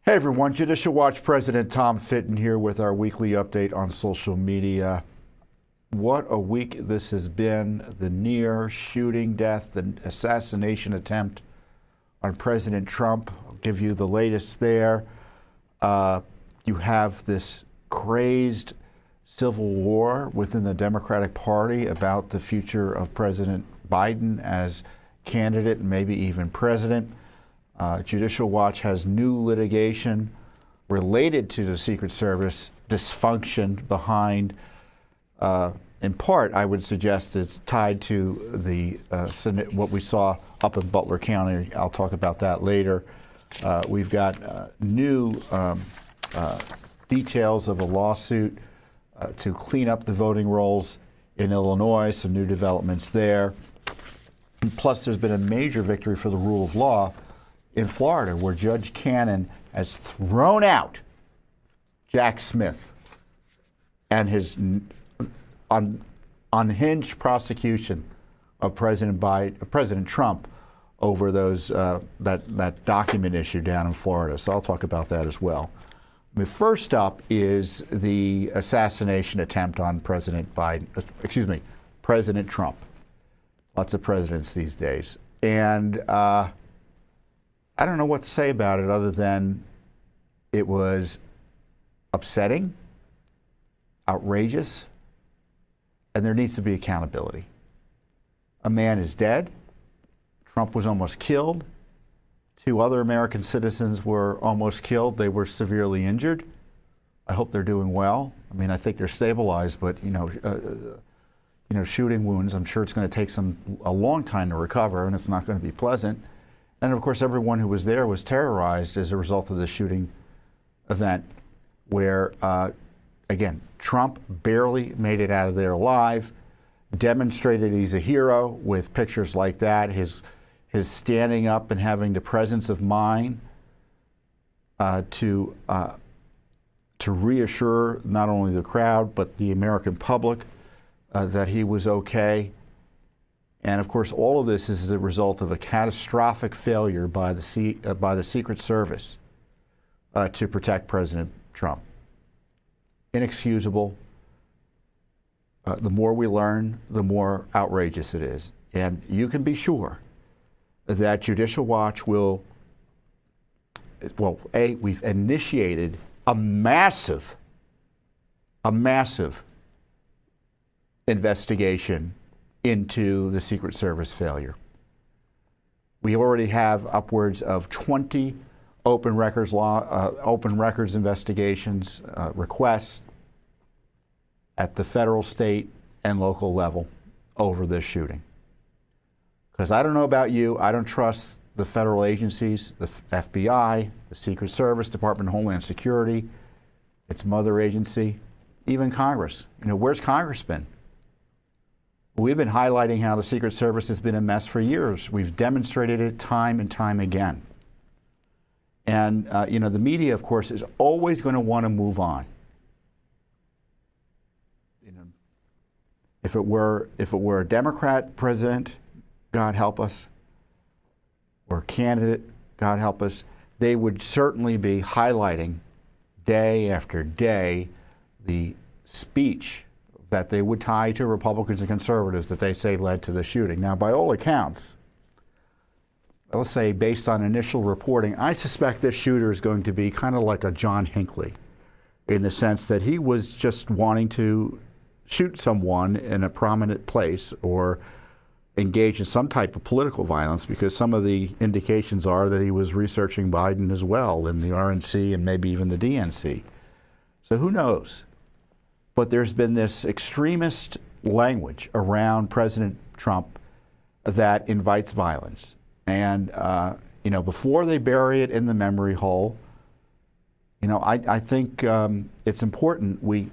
Hey everyone, Judicial Watch President Tom Fitton here with our weekly update on social media. What a week this has been. The near shooting death, the assassination attempt on President Trump. I'll give you the latest there. You have this crazed civil war within the Democratic Party about the future of President Biden as candidate and maybe even president. Judicial Watch has new litigation related to the Secret Service dysfunction behind, in part, I would suggest it's tied to the what we saw up in Butler County. I'll talk about that later. We've got new details of a lawsuit to clean up the voting rolls in Illinois, some new developments there. And plus, there's been a major victory for the rule of law in Florida, where Judge Cannon has thrown out Jack Smith and his unhinged prosecution of President Trump over those that document issue down in Florida. So I'll talk about that as well. I mean, first up is the assassination attempt on President Trump. Lots of presidents these days, and I don't know what to say about it other than it was upsetting, outrageous, and there needs to be accountability. A man is dead. Trump was almost killed. 2 other American citizens were almost killed. They were severely injured. I hope they're doing well. I mean, I think they're stabilized, but shooting wounds, I'm sure it's going to take a long time to recover, and it's not going to be pleasant. And of course, everyone who was there was terrorized as a result of the shooting event where, again, Trump barely made it out of there alive, demonstrated he's a hero with pictures like that, his standing up and having the presence of mind to reassure not only the crowd but the American public that he was okay. And of course, all of this is the result of a catastrophic failure by the Secret Service to protect President Trump. Inexcusable. The more we learn, the more outrageous it is. And you can be sure that Judicial Watch will, we've initiated a massive investigation into the Secret Service failure. We already have upwards of 20 open records investigations requests at the federal, state, and local level over this shooting. Because I don't know about you, I don't trust the federal agencies, the FBI, the Secret Service, Department of Homeland Security, its mother agency, even Congress. Where's Congress been? We've been highlighting how the Secret Service has been a mess for years. We've demonstrated it time and time again. And the media, of course, is always going to want to move on. If it were a Democrat president, God help us, or candidate, God help us, they would certainly be highlighting day after day the speech that they would tie to Republicans and conservatives that they say led to the shooting. Now, by all accounts, let's say based on initial reporting, I suspect this shooter is going to be kind of like a John Hinckley, in the sense that he was just wanting to shoot someone in a prominent place or engage in some type of political violence, because some of the indications are that he was researching Biden as well in the RNC and maybe even the DNC. So who knows? But there's been this extremist language around President Trump that invites violence. And, before they bury it in the memory hole, I think it's important we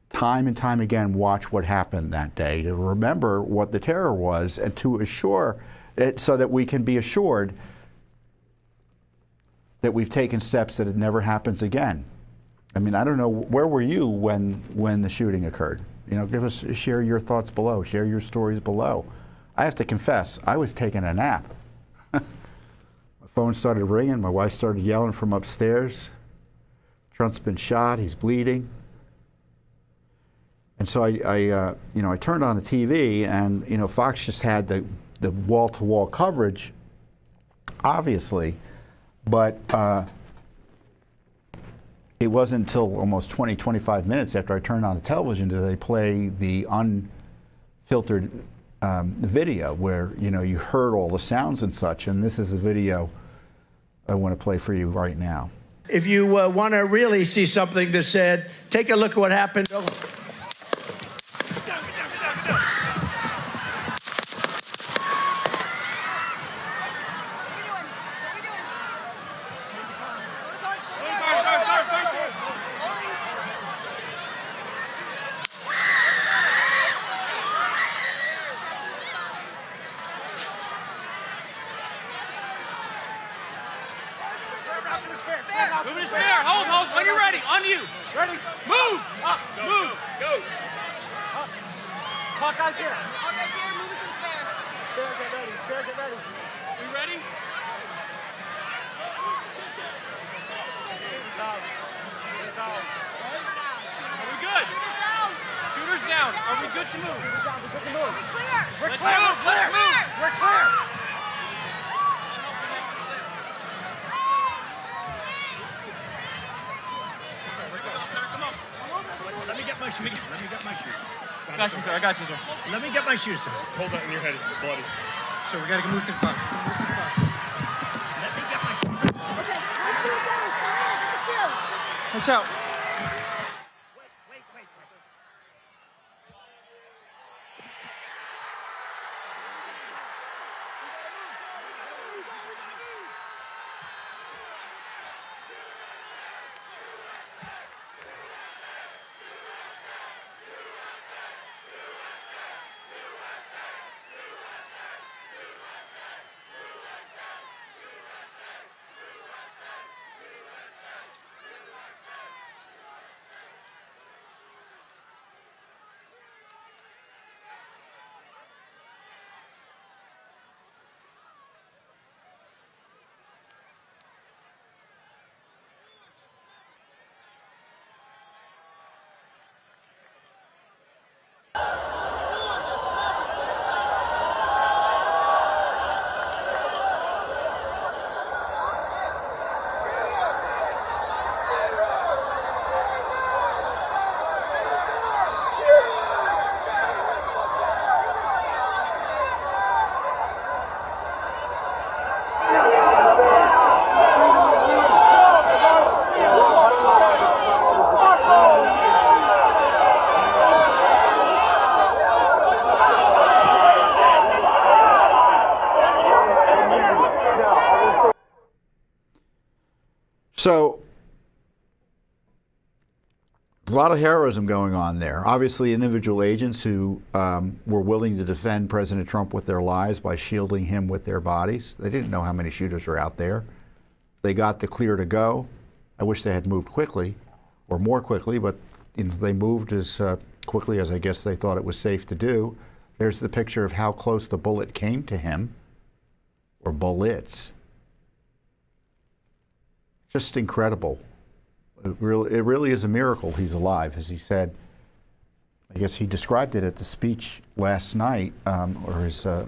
time and time again watch what happened that day to remember what the terror was and to assure it so that we can be assured that we've taken steps that it never happens again. I mean, I don't know, where were you when the shooting occurred? Share your thoughts below, share your stories below. I have to confess, I was taking a nap. phone started ringing. My wife started yelling from upstairs. Trump's been shot. He's bleeding. And so I turned on the TV, and Fox just had the wall-to-wall coverage, obviously, but it wasn't until almost 25 minutes after I turned on the television did they play the unfiltered video where you heard all the sounds and such. And this is a video I want to play for you right now. If you want to really see something that's said, take a look at what happened. Oh. Move to the spare. Hold. When you're ready. On you. Ready? Move. Up. Move. Go. Up. Hawkeye's here. Hawkeye's here. Move it to the spare. Spare, get ready. Spare, get ready. We ready? Shooter's down. Shooter's down. Are we good? Shooter's down. Shooter's down. Are we good to move? Shooter's down. We're good to move. We're clear. We're Let's clear. move. We're clear. Let's move. We're clear. Come on. Let me get my shoes. Let me get my shoes. I got you, sir. I got you, sir. Let me get my shoes, sir. Hold that in your head, it's bloody. So we gotta move to the bus. Move to the bus. Let me get my shoes. Okay. My shoes down. My shoes. Watch out. Wait. So, a lot of heroism going on there. Obviously, individual agents who were willing to defend President Trump with their lives by shielding him with their bodies. They didn't know how many shooters were out there. They got the clear to go. I wish they had moved quickly, or more quickly, but they moved as quickly as I guess they thought it was safe to do. There's the picture of how close the bullet came to him, or bullets. Just incredible. It really is a miracle he's alive, as he said. I guess he described it at the speech last night, or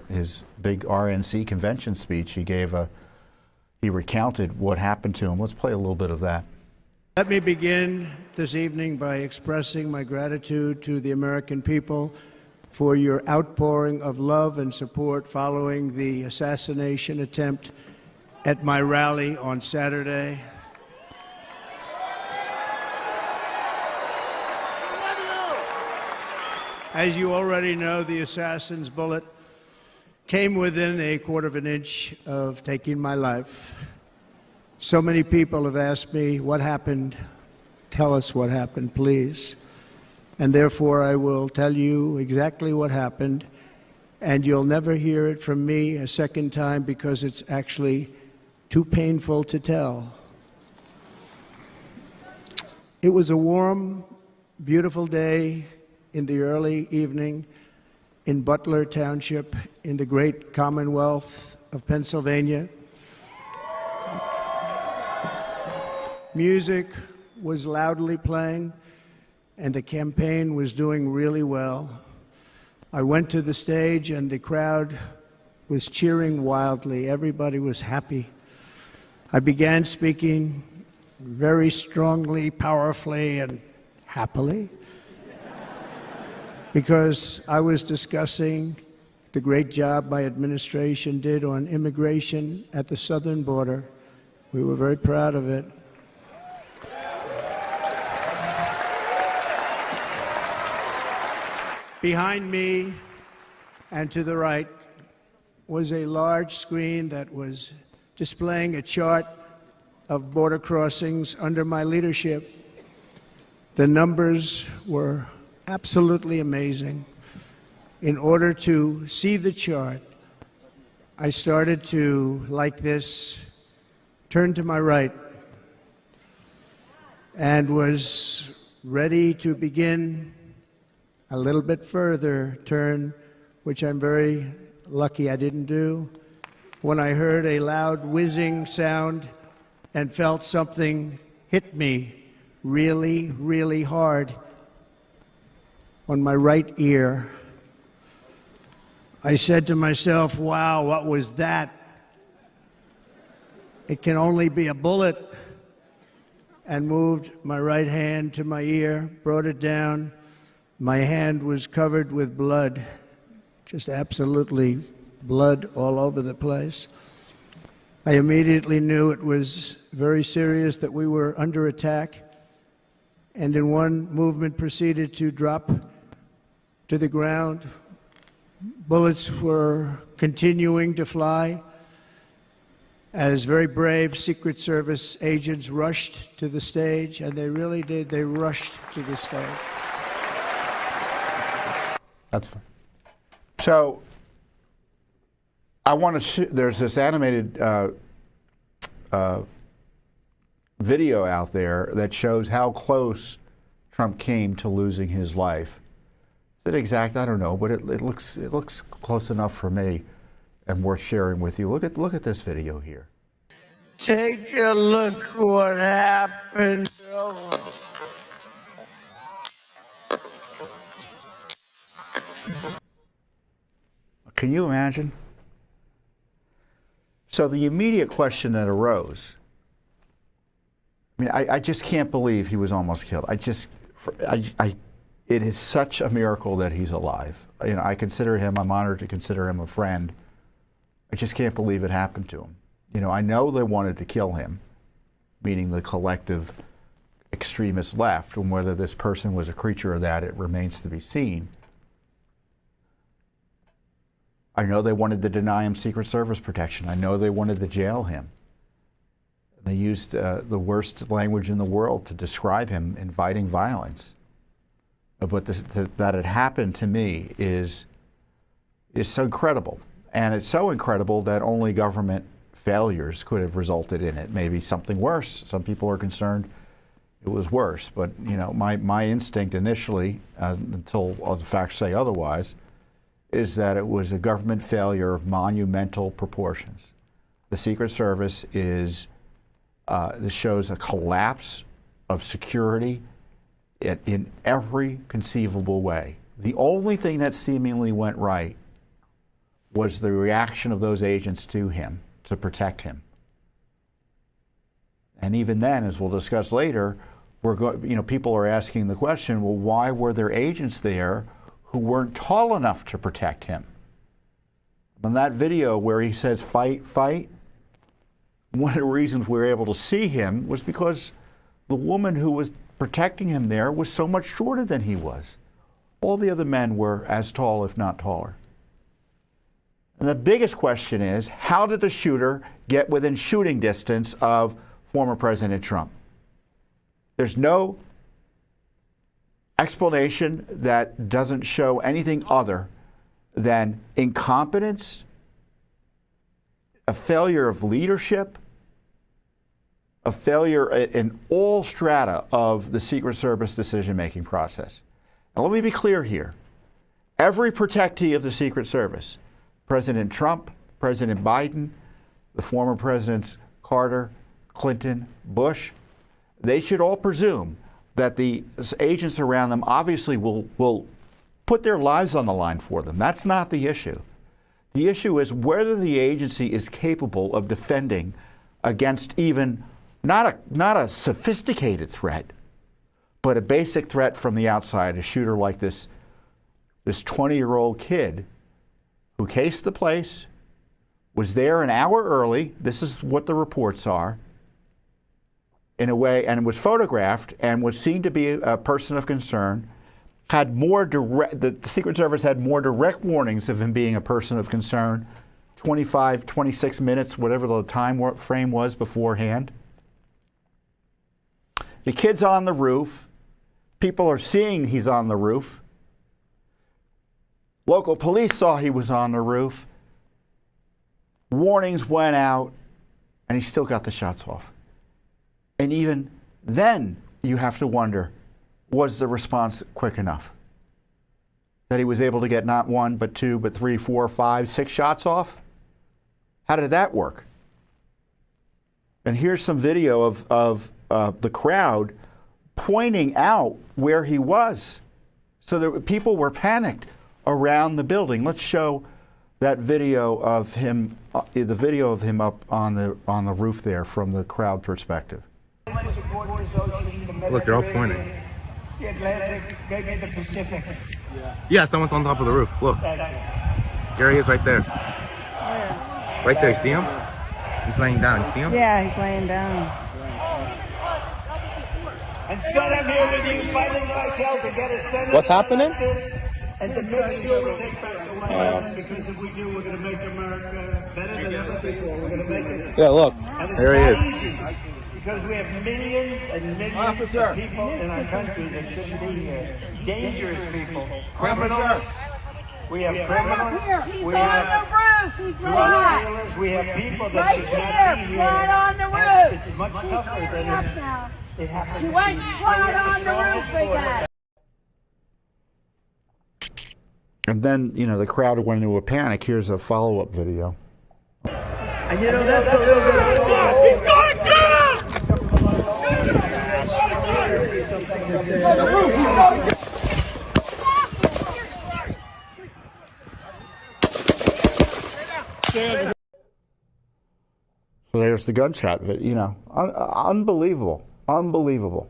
his big RNC convention speech. He recounted what happened to him. Let's play a little bit of that. Let me begin this evening by expressing my gratitude to the American people for your outpouring of love and support following the assassination attempt at my rally on Saturday. As you already know, the assassin's bullet came within a quarter of an inch of taking my life. So many people have asked me, what happened? Tell us what happened, please. And therefore, I will tell you exactly what happened, and you'll never hear it from me a second time because it's actually too painful to tell. It was a warm, beautiful day in the early evening in Butler Township in the great Commonwealth of Pennsylvania. Music was loudly playing, and the campaign was doing really well. I went to the stage, and the crowd was cheering wildly. Everybody was happy. I began speaking very strongly, powerfully, and happily, because I was discussing the great job my administration did on immigration at the southern border. We were very proud of it. Behind me and to the right was a large screen that was displaying a chart of border crossings under my leadership. The numbers were absolutely amazing. In order to see the chart, I started to, like this, turn to my right and was ready to begin a little bit further turn, which I'm very lucky I didn't do, when I heard a loud whizzing sound and felt something hit me really, really hard on my right ear. I said to myself, wow, what was that? It can only be a bullet. And moved my right hand to my ear, brought it down. My hand was covered with blood, just absolutely blood all over the place. I immediately knew it was very serious, that we were under attack, and in one movement proceeded to drop to the ground. Bullets were continuing to fly as very brave Secret Service agents rushed to the stage, and they really did. They rushed to the stage. That's fine. So I want to. There's this animated video out there that shows how close Trump came to losing his life. Is it exact? I don't know, but it looks close enough for me and worth sharing with you. Look at this video here. Take a look what happened. Can you imagine? So the immediate question that arose, I mean, I just can't believe he was almost killed. It is such a miracle that he's alive. You know, I consider him, I'm honored to consider him a friend. I just can't believe it happened to him. You know, I know they wanted to kill him, meaning the collective extremist left, and whether this person was a creature of that, it remains to be seen. I know they wanted to deny him Secret Service protection. I know they wanted to jail him. They used the worst language in the world to describe him, inviting violence. But that it happened to me is so incredible. And it's so incredible that only government failures could have resulted in it. Maybe something worse. Some people are concerned it was worse. But you know, my instinct initially, until the facts say otherwise, is that it was a government failure of monumental proportions. The Secret Service this shows a collapse of security in every conceivable way. The only thing that seemingly went right was the reaction of those agents to him to protect him. And even then, as we'll discuss later, people are asking the question, well, why were there agents there who weren't tall enough to protect him? On that video where he says, fight, fight, one of the reasons we were able to see him was because the woman who was protecting him there was so much shorter than he was. All the other men were as tall, if not taller. And the biggest question is, how did the shooter get within shooting distance of former President Trump? There's no explanation that doesn't show anything other than incompetence, a failure of leadership, a failure in all strata of the Secret Service decision-making process. Now, let me be clear here. Every protectee of the Secret Service, President Trump, President Biden, the former presidents Carter, Clinton, Bush, they should all presume that the agents around them obviously will put their lives on the line for them. That's not the issue. The issue is whether the agency is capable of defending against even not a sophisticated threat, but a basic threat from the outside, a shooter like this 20-year-old kid who cased the place, was there an hour early, this is what the reports are, in a way, and was photographed and was seen to be a person of concern, had more direct, the Secret Service had more direct warnings of him being a person of concern, 25, 26 minutes, whatever the time frame was beforehand. The kid's on the roof. People are seeing he's on the roof. Local police saw he was on the roof. Warnings went out, and he still got the shots off. And even then, you have to wonder, was the response quick enough? That he was able to get not one, but two, but three, four, five, six shots off? How did that work? And here's some video of the crowd pointing out where he was. So people were panicked around the building. Let's show that video of him, the video of him up on the roof there from the crowd perspective. Look, they're all pointing. The Atlantic, maybe the Pacific. Yeah, someone's on top of the roof. Look. There he is right there. Right there, you see him? He's laying down, you see him? Yeah, he's laying down. And still I'm here with you fighting like hell to get a Senate. What's happening? And to make sure we take back the White House, because if we do, we're going to make America better than other people. We're going to make it. Yeah, look. There he is. Easy, because we have millions and millions of people in our country that shouldn't be here. Dangerous people. Criminals. We have criminals. He's We on have the roof. He's drug right. dealers. We have people that Right should not be here, here. right on the And roof. it's much He's tougher standing than up now. it happens. He went right on the roof again. And then, the crowd went into a panic. Here's a follow-up video. And you know, that's a little bit. He's going down! So there's the gunshot, unbelievable, unbelievable.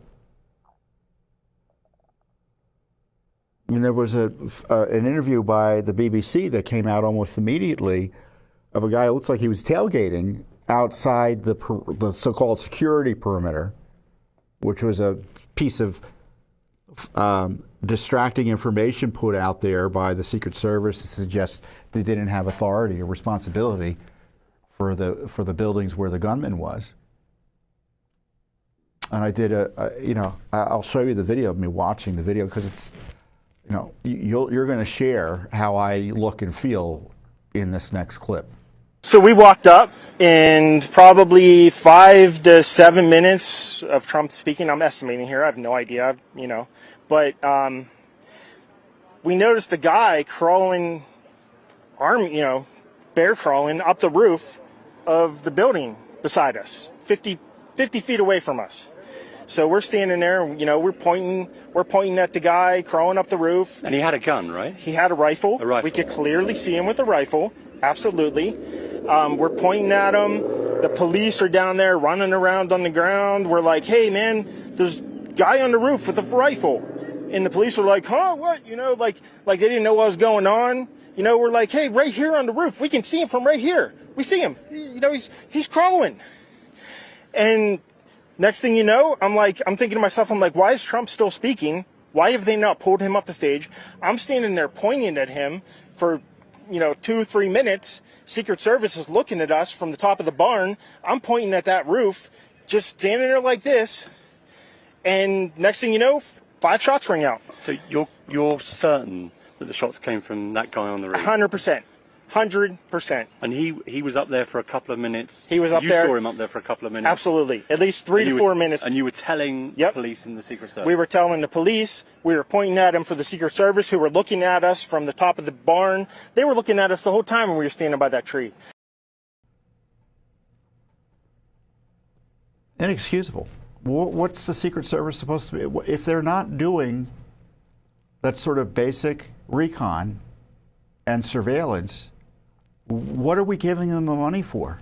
I mean, there was an interview by the BBC that came out almost immediately of a guy who looks like he was tailgating outside the so-called security perimeter, which was a piece of distracting information put out there by the Secret Service to suggest they didn't have authority or responsibility for the buildings where the gunman was. And I did I'll show you the video of me watching the video, because it's, you're going to share how I look and feel in this next clip. So we walked up, and probably 5 to 7 minutes of Trump speaking. I'm estimating here. I have no idea, But we noticed a guy crawling, bear crawling up the roof of the building beside us, 50 feet away from us. So we're standing there, we're pointing at the guy crawling up the roof. And he had a gun, right? He had a rifle. A rifle. We could clearly see him with a rifle. Absolutely. We're pointing at him. The police are down there running around on the ground. We're like, hey, man, there's a guy on the roof with a rifle. And the police were like, huh, what? Like they didn't know what was going on. We're like, hey, right here on the roof. We can see him from right here. We see him. He's crawling. And next thing you know, I'm thinking to myself, why is Trump still speaking? Why have they not pulled him off the stage? I'm standing there pointing at him for, 2-3 minutes. Secret Service is looking at us from the top of the barn. I'm pointing at that roof, just standing there like this. And next thing you know, 5 shots ring out. So you're certain that the shots came from that guy on the roof? 100%. 100%. And he was up there for a couple of minutes. He was up there. You saw him up there for a couple of minutes. Absolutely. At least 3 to 4 minutes. And you were telling the police and the Secret Service? We were telling the police. We were pointing at him for the Secret Service, who were looking at us from the top of the barn. They were looking at us the whole time when we were standing by that tree. Inexcusable. What's the Secret Service supposed to be? If they're not doing that sort of basic recon and surveillance, what are we giving them the money for?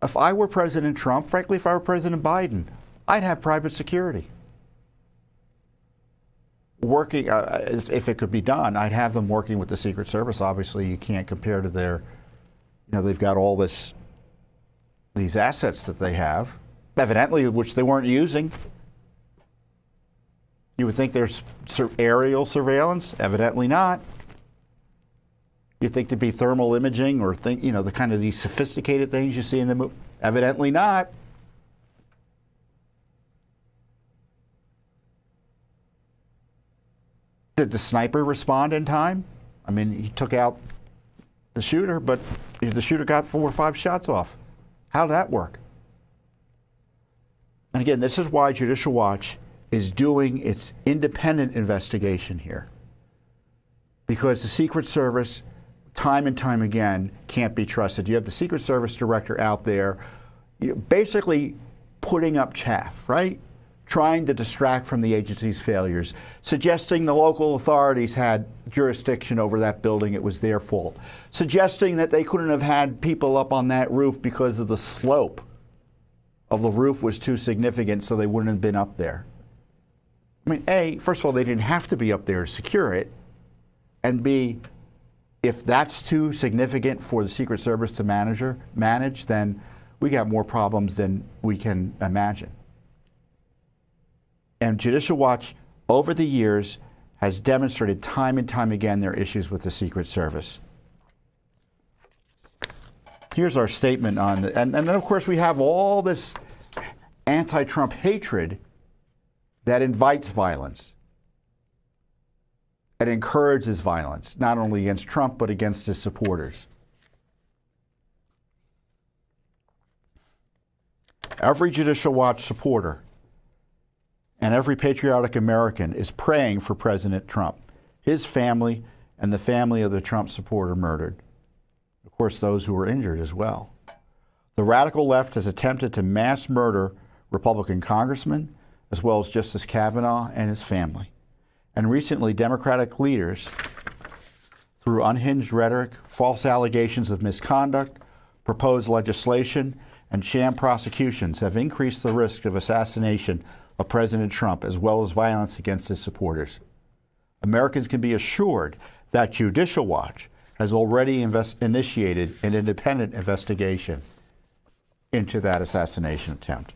If I were President Trump, frankly, if I were President Biden, I'd have private security. Working, if it could be done, I'd have them working with the Secret Service. Obviously, you can't compare to their, they've got all these assets that they have, evidently, which they weren't using. You would think there's aerial surveillance, evidently not. You think there'd be thermal imaging or the kind of these sophisticated things you see in the movie, evidently not. Did the sniper respond in time? I mean, he took out the shooter, but the shooter got 4 or 5 shots off. How'd that work? And again, this is why Judicial Watch is doing its independent investigation here. Because the Secret Service, time and time again, can't be trusted. You have the Secret Service director out there basically putting up chaff, right? Trying to distract from the agency's failures, suggesting the local authorities had jurisdiction over that building, it was their fault, suggesting that they couldn't have had people up on that roof because of the slope of the roof was too significant, so they wouldn't have been up there. I mean, first of all, they didn't have to be up there to secure it, and B, if that's too significant for the Secret Service to manage, then we got more problems than we can imagine. And Judicial Watch, over the years, has demonstrated time and time again their issues with the Secret Service. Here's our statement on the, and then of course we have all this anti-Trump hatred that invites violence, that encourages violence, not only against Trump, but against his supporters. Every Judicial Watch supporter and every patriotic American is praying for President Trump, his family, and the family of the Trump supporter murdered. Of course, those who were injured as well. The radical left has attempted to mass murder Republican congressmen, as well as Justice Kavanaugh and his family. And recently, Democratic leaders, through unhinged rhetoric, false allegations of misconduct, proposed legislation, and sham prosecutions have increased the risk of assassination of President Trump, as well as violence against his supporters. Americans can be assured that Judicial Watch has already initiated an independent investigation into that assassination attempt.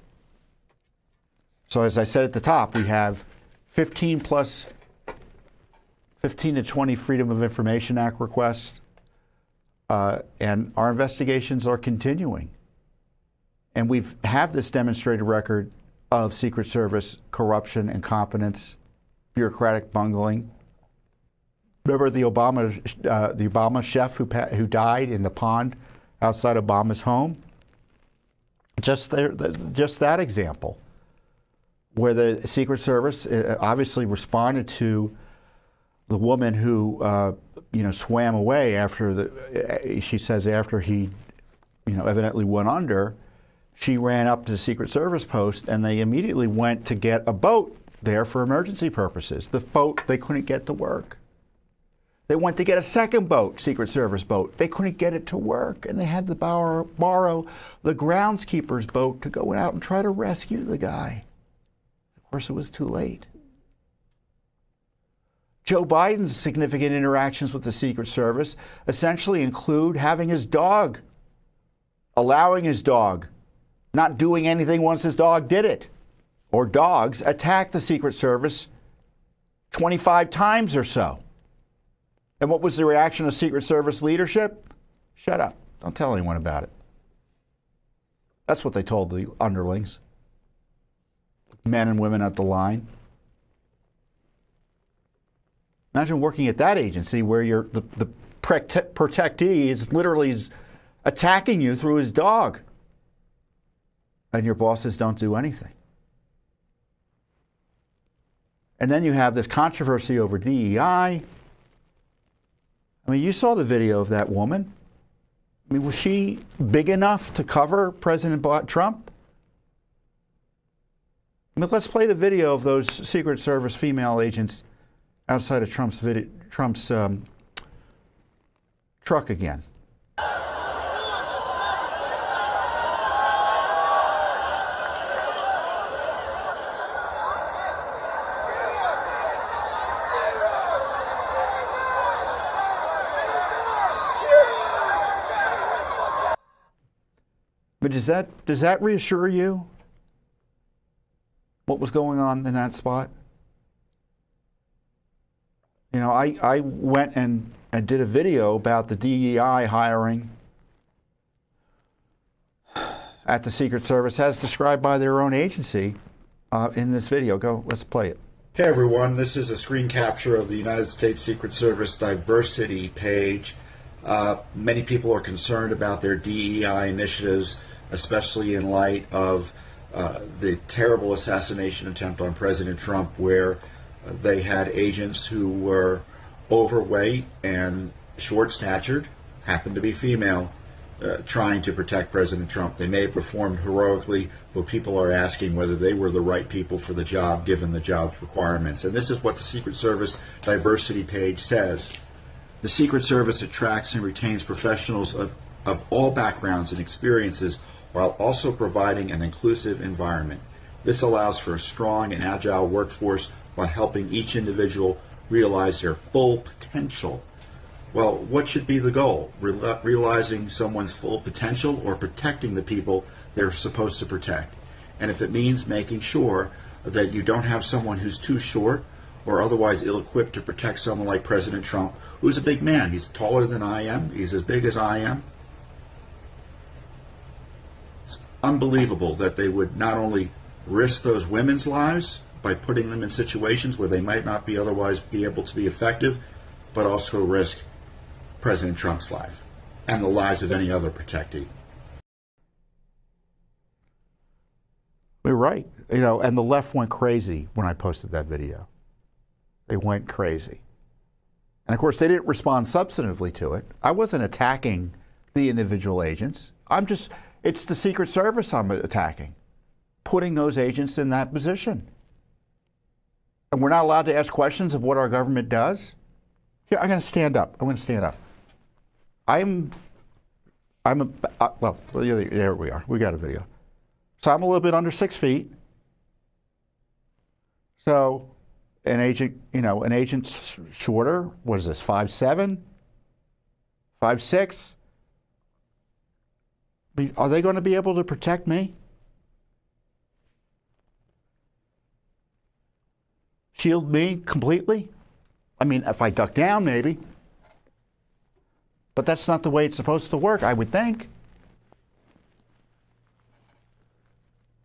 So as I said at the top, we have 15 to 20 Freedom of Information Act requests, and our investigations are continuing. And we have this demonstrated record of Secret Service corruption, incompetence, bureaucratic bungling. Remember the Obama chef who died in the pond outside Obama's home? Just that example, where the Secret Service obviously responded to the woman who swam away after she says after he evidently went under. She ran up to the Secret Service post, and they immediately went to get a boat there for emergency purposes. The boat they couldn't get to work. They went to get a second boat, Secret Service boat. They couldn't get it to work, and they had to borrow the groundskeeper's boat to go out and try to rescue the guy. Of course, it was too late. Joe Biden's significant interactions with the Secret Service essentially include having his dog, allowing his dog, not doing anything once his dog did it, or dogs attack the Secret Service 25 times or so. And what was the reaction of Secret Service leadership? Shut up. Don't tell anyone about it. That's what they told the underlings, men and women at the line. Imagine working at that agency where the protectee is literally attacking you through his dog, and your bosses don't do anything. And then you have this controversy over DEI. I mean, you saw the video of that woman. I mean, was she big enough to cover President Trump? I mean, let's play the video of those Secret Service female agents outside of Trump's truck again. But does that reassure you what was going on in that spot? You know, I went and did a video about the DEI hiring at the Secret Service as described by their own agency in this video. Let's play it. Hey everyone, this is a screen capture of the United States Secret Service diversity page. Many people are concerned about their DEI initiatives, especially in light of the terrible assassination attempt on President Trump, where they had agents who were overweight and short-statured, happened to be female, trying to protect President Trump. They may have performed heroically, but people are asking whether they were the right people for the job, given the job's requirements. And this is what the Secret Service diversity page says. The Secret Service attracts and retains professionals of all backgrounds and experiences, while also providing an inclusive environment. This allows for a strong and agile workforce while helping each individual realize their full potential. Well, what should be the goal? Realizing someone's full potential or protecting the people they're supposed to protect? And if it means making sure that you don't have someone who's too short or otherwise ill-equipped to protect someone like President Trump, who's a big man. He's taller than I am. He's as big as I am. It's unbelievable that they would not only risk those women's lives by putting them in situations where they might not be otherwise be able to be effective, but also risk President Trump's life and the lives of any other protectee. We're right. You know, and the left went crazy when I posted that video. They went crazy. And of course, they didn't respond substantively to it. I wasn't attacking the individual agents. It's the Secret Service I'm attacking, putting those agents in that position. And we're not allowed to ask questions of what our government does? Here, I'm going to stand up. I'm going to stand up. Well, there we are. We got a video. So I'm a little bit under 6 feet. So an agent's shorter. What is this, 5'7", 5'6"? Are they going to be able to protect me? Shield me completely? I mean, if I duck down, maybe. But that's not the way it's supposed to work, I would think.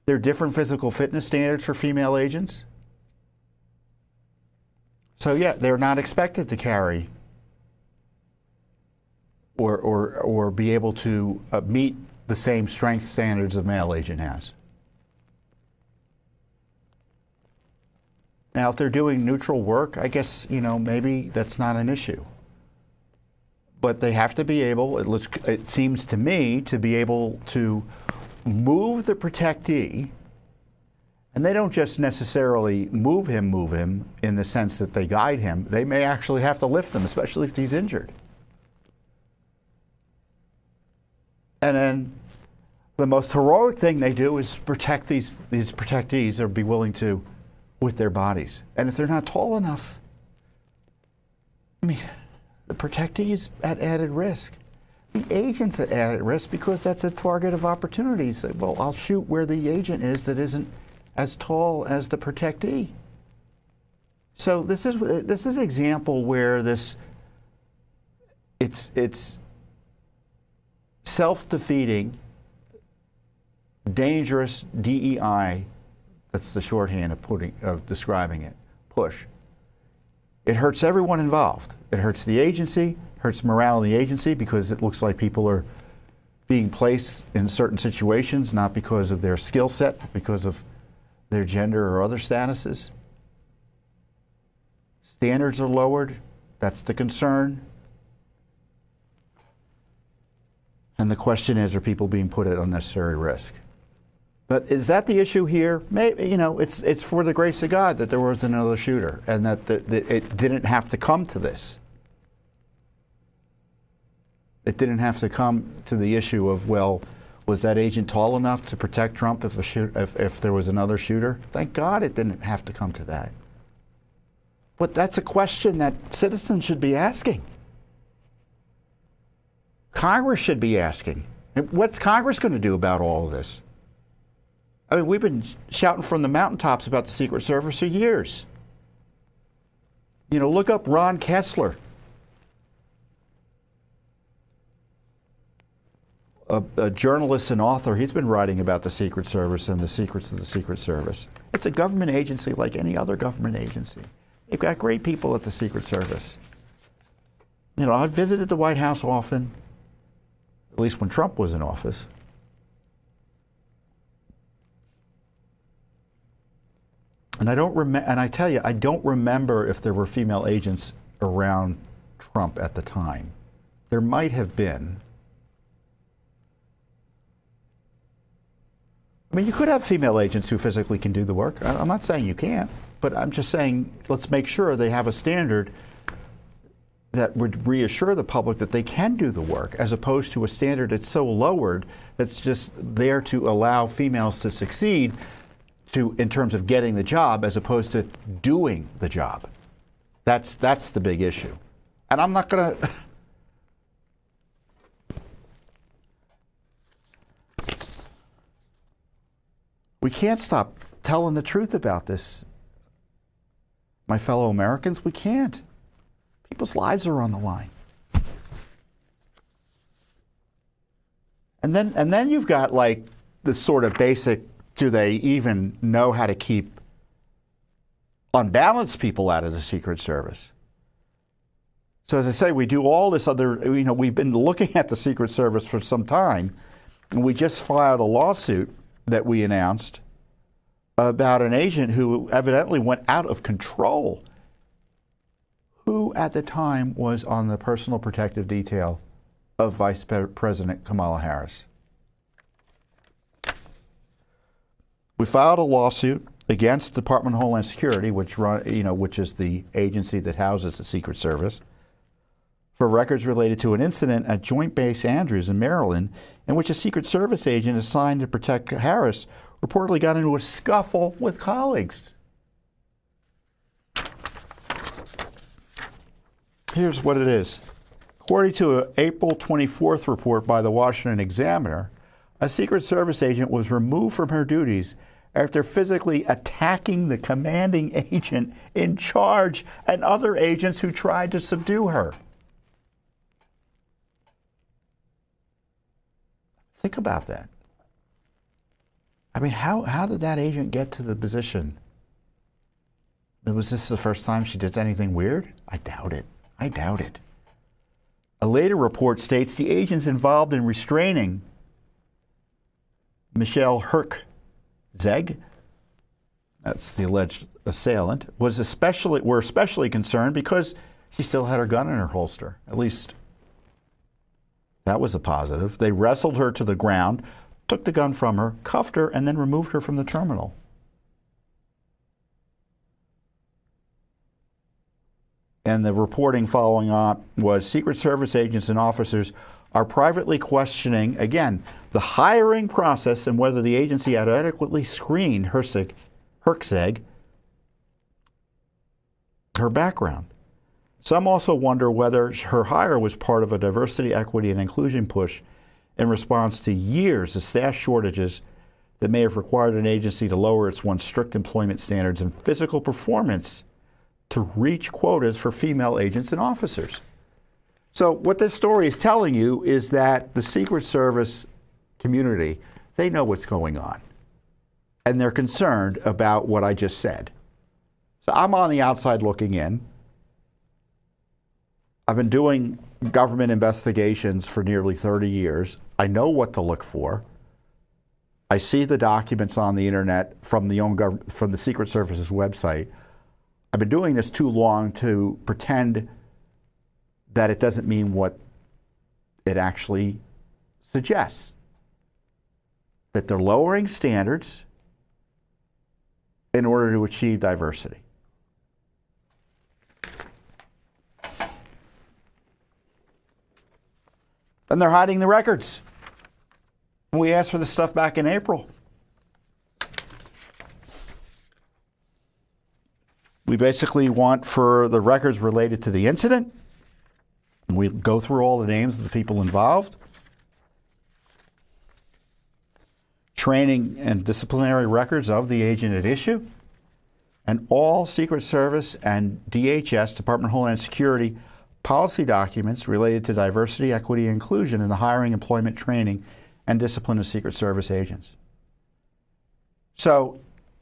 There are different physical fitness standards for female agents. So yeah, they're not expected to carry or be able to meet the same strength standards a male agent has. Now, if they're doing neutral work, I guess, maybe that's not an issue. But they have to be able, it seems to me, to be able to move the protectee. And they don't just necessarily move him in the sense that they guide him. They may actually have to lift him, especially if he's injured. And then the most heroic thing they do is protect these protectees, or be willing to, with their bodies. And if they're not tall enough, I mean, the protectee is at added risk. The agent's at added risk because that's a target of opportunities. Well, I'll shoot where the agent is that isn't as tall as the protectee. So this is an example where it's self-defeating, dangerous DEI. That's the shorthand of describing it. Push. It hurts everyone involved. It hurts the agency, hurts morale in the agency because it looks like people are being placed in certain situations not because of their skill set, but because of their gender or other statuses. Standards are lowered. That's the concern. And the question is, are people being put at unnecessary risk? But is that the issue here? Maybe, you know, it's for the grace of God that there was another shooter and that it didn't have to come to this. It didn't have to come to the issue of, well, was that agent tall enough to protect Trump if there was another shooter? Thank God it didn't have to come to that. But that's a question that citizens should be asking. Congress should be asking. And what's Congress going to do about all of this? I mean, we've been shouting from the mountaintops about the Secret Service for years. You know, look up Ron Kessler, a journalist and author. He's been writing about the Secret Service and the secrets of the Secret Service. It's a government agency like any other government agency. They've got great people at the Secret Service. You know, I've visited the White House often, at least when Trump was in office. And I tell you, I don't remember if there were female agents around Trump at the time. There might have been. I mean, you could have female agents who physically can do the work. I'm not saying you can't, but I'm just saying let's make sure they have a standard that would reassure the public that they can do the work, as opposed to a standard that's so lowered that's just there to allow females to succeed in terms of getting the job, as opposed to doing the job. That's the big issue. And I'm not going to... We can't stop telling the truth about this, my fellow Americans. We can't. People's lives are on the line. And then you've got like the sort of basic, do they even know how to keep unbalanced people out of the Secret Service? So as I say, we do all this other, you know, we've been looking at the Secret Service for some time, and we just filed a lawsuit that we announced about an agent who evidently went out of control, who at the time was on the personal protective detail of Vice President Kamala Harris. We filed a lawsuit against the Department of Homeland Security, which is the agency that houses the Secret Service, for records related to an incident at Joint Base Andrews in Maryland, in which a Secret Service agent assigned to protect Harris reportedly got into a scuffle with colleagues. Here's what it is. According to an April 24th report by the Washington Examiner, a Secret Service agent was removed from her duties after physically attacking the commanding agent in charge and other agents who tried to subdue her. Think about that. I mean, how did that agent get to the position? Was this the first time she did anything weird? I doubt it. I doubt it. A later report states the agents involved in restraining Michelle Herk-Zeg, that's the alleged assailant, were especially concerned because she still had her gun in her holster. At least that was a positive. They wrestled her to the ground, took the gun from her, cuffed her, and then removed her from the terminal. And the reporting following on was Secret Service agents and officers are privately questioning, again, the hiring process and whether the agency had adequately screened Herk-Zeg, her background. Some also wonder whether her hire was part of a diversity, equity, and inclusion push in response to years of staff shortages that may have required an agency to lower its once strict employment standards and physical performance to reach quotas for female agents and officers. So what this story is telling you is that the Secret Service community, they know what's going on. And they're concerned about what I just said. So I'm on the outside looking in. I've been doing government investigations for nearly 30 years. I know what to look for. I see the documents on the internet from the Secret Service's website. I've been doing this too long to pretend that it doesn't mean what it actually suggests. that they're lowering standards in order to achieve diversity. And they're hiding the records. We asked for this stuff back in April. We basically want for the records related to the incident. We go through all the names of the people involved. Training and disciplinary records of the agent at issue. And all Secret Service and DHS, Department of Homeland Security, policy documents related to diversity, equity, and inclusion in the hiring, employment, training, and discipline of Secret Service agents. So,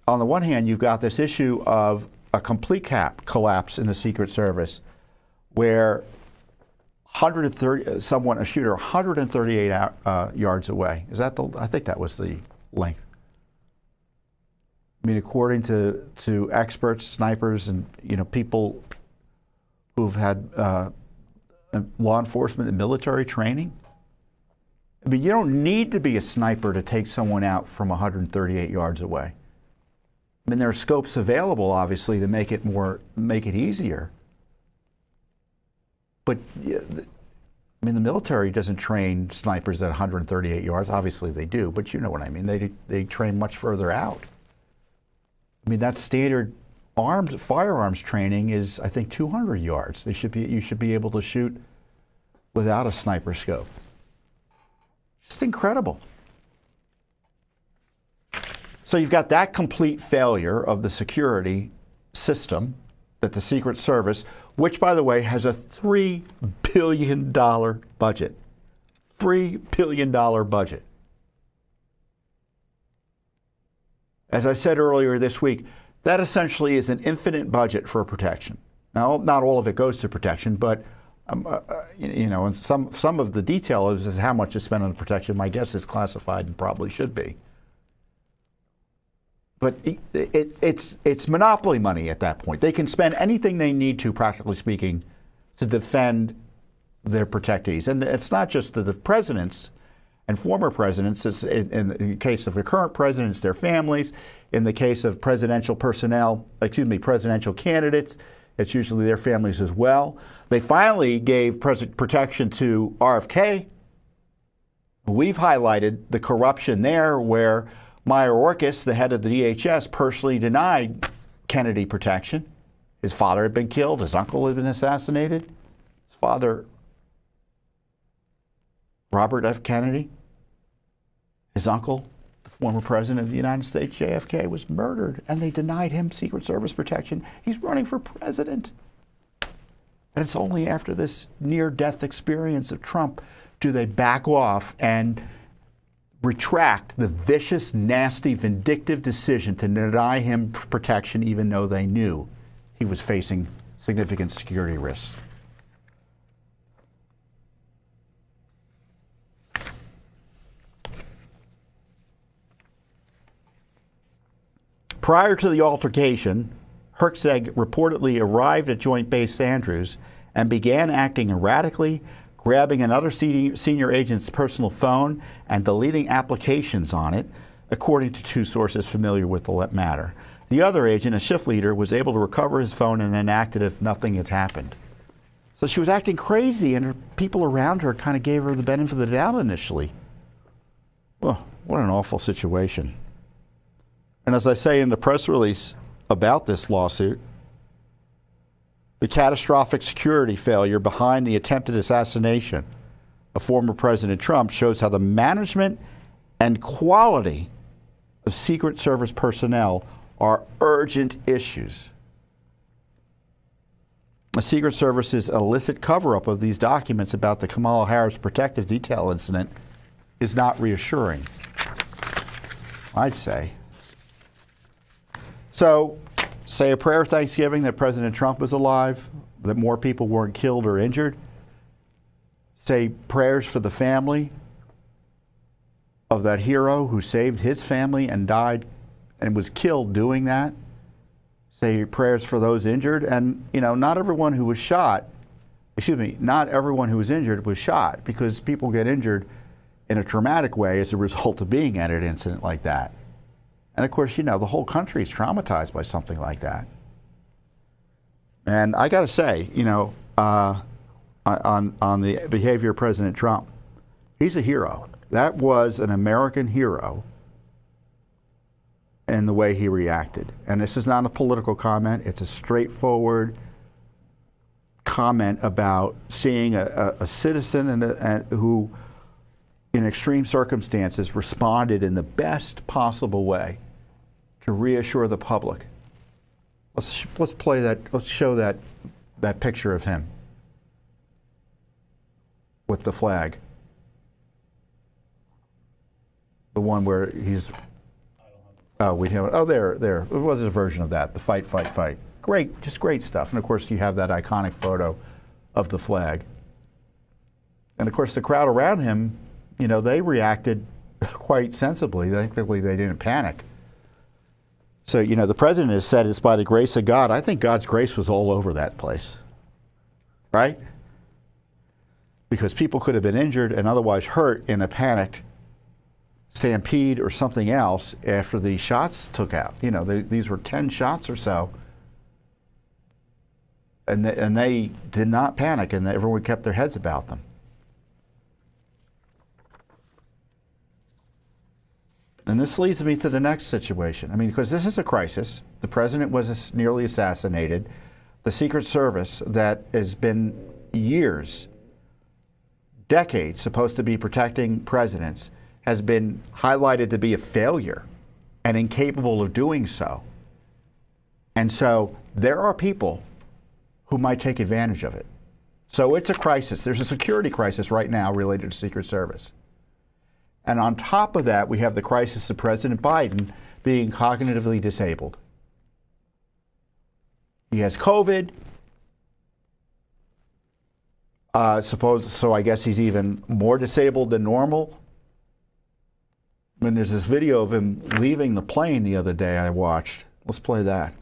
on the one hand, you've got this issue of a complete collapse in the Secret Service, where a shooter 138 yards away. Is that I think that was the length. I mean, according to experts, snipers, and people who've had law enforcement and military training. I mean, you don't need to be a sniper to take someone out from 138 yards away. I mean, there are scopes available, obviously, to make it easier. But I mean, the military doesn't train snipers at 138 yards. Obviously, they do, but you know what I mean. They train much further out. I mean, that standard firearms training is, I think, 200 yards. You should be able to shoot without a sniper scope. Just incredible. So you've got that complete failure of the security system that the Secret Service, which, by the way, has a $3 billion budget. $3 billion budget. As I said earlier this week, that essentially is an infinite budget for protection. Now, not all of it goes to protection, but and some of the detail is how much is spent on protection. My guess is classified and probably should be. But it's monopoly money at that point. They can spend anything they need to, practically speaking, to defend their protectees. And it's not just the presidents and former presidents. It's in the case of the current presidents, their families. In the case of presidential candidates, it's usually their families as well. They finally gave protection to RFK. We've highlighted the corruption there, where Mayorkas, the head of the DHS, personally denied Kennedy protection. His father had been killed. His uncle had been assassinated. His father, Robert F. Kennedy, his uncle, the former president of the United States, JFK, was murdered, and they denied him Secret Service protection. He's running for president. And it's only after this near-death experience of Trump do they back off and retract the vicious, nasty, vindictive decision to deny him protection, even though they knew he was facing significant security risks. Prior to the altercation, Herzog reportedly arrived at Joint Base Andrews and began acting erratically, grabbing another senior agent's personal phone and deleting applications on it, according to two sources familiar with the matter. The other agent, a shift leader, was able to recover his phone and then acted as if nothing had happened. So she was acting crazy, and her people around her kind of gave her the benefit of the doubt initially. Well, what an awful situation. And as I say in the press release about this lawsuit, the catastrophic security failure behind the attempted assassination of former President Trump shows how the management and quality of Secret Service personnel are urgent issues. The Secret Service's illicit cover-up of these documents about the Kamala Harris protective detail incident is not reassuring, I'd say. So, say a prayer of thanksgiving that President Trump was alive, that more people weren't killed or injured. Say prayers for the family of that hero who saved his family and died and was killed doing that. Say prayers for those injured. And, not everyone who was shot, not everyone who was injured was shot, because people get injured in a traumatic way as a result of being at an incident like that. And of course, you know, the whole country is traumatized by something like that. And I got to say, you know, on the behavior of President Trump, he's a hero. That was an American hero in the way he reacted. And this is not a political comment. It's a straightforward comment about seeing a citizen who, in extreme circumstances, responded in the best possible way to reassure the public. Let's play that. Let's show that picture of him with the flag. The one where he's. Oh, we have. Oh, there. It was a version of that. The fight, fight, fight. Great, just great stuff. And of course, you have that iconic photo of the flag. And of course, the crowd around him, you know, they reacted quite sensibly. Thankfully, they didn't panic. So, you know, the president has said it's by the grace of God. I think God's grace was all over that place, right? Because people could have been injured and otherwise hurt in a panicked stampede or something else after the shots took out. You know, these were 10 shots or so. And they did not panic, and everyone kept their heads about them. And this leads me to the next situation. I mean, because this is a crisis. The president was nearly assassinated. The Secret Service, that has been years, decades, supposed to be protecting presidents, has been highlighted to be a failure and incapable of doing so. And so there are people who might take advantage of it. So it's a crisis. There's a security crisis right now related to Secret Service. And on top of that, we have the crisis of President Biden being cognitively disabled. He has COVID. So I guess he's even more disabled than normal. I mean, there's this video of him leaving the plane the other day I watched. Let's play that.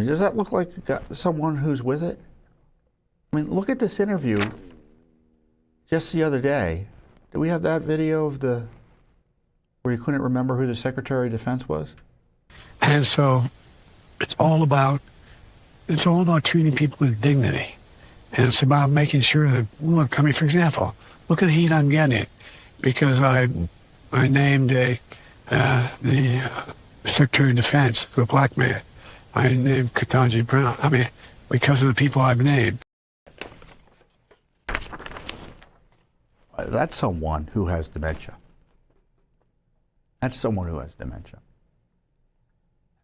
Does that look like someone who's with it? I mean, look at this interview just the other day. Do we have that video of where he couldn't remember who the Secretary of Defense was? And so it's all about treating people with dignity. And it's about making sure that, look, I mean, for example, look at the heat I'm getting because I named the Secretary of Defense to a black man. I named Ketanji Brown. I mean, because of the people I've named. That's someone who has dementia. That's someone who has dementia.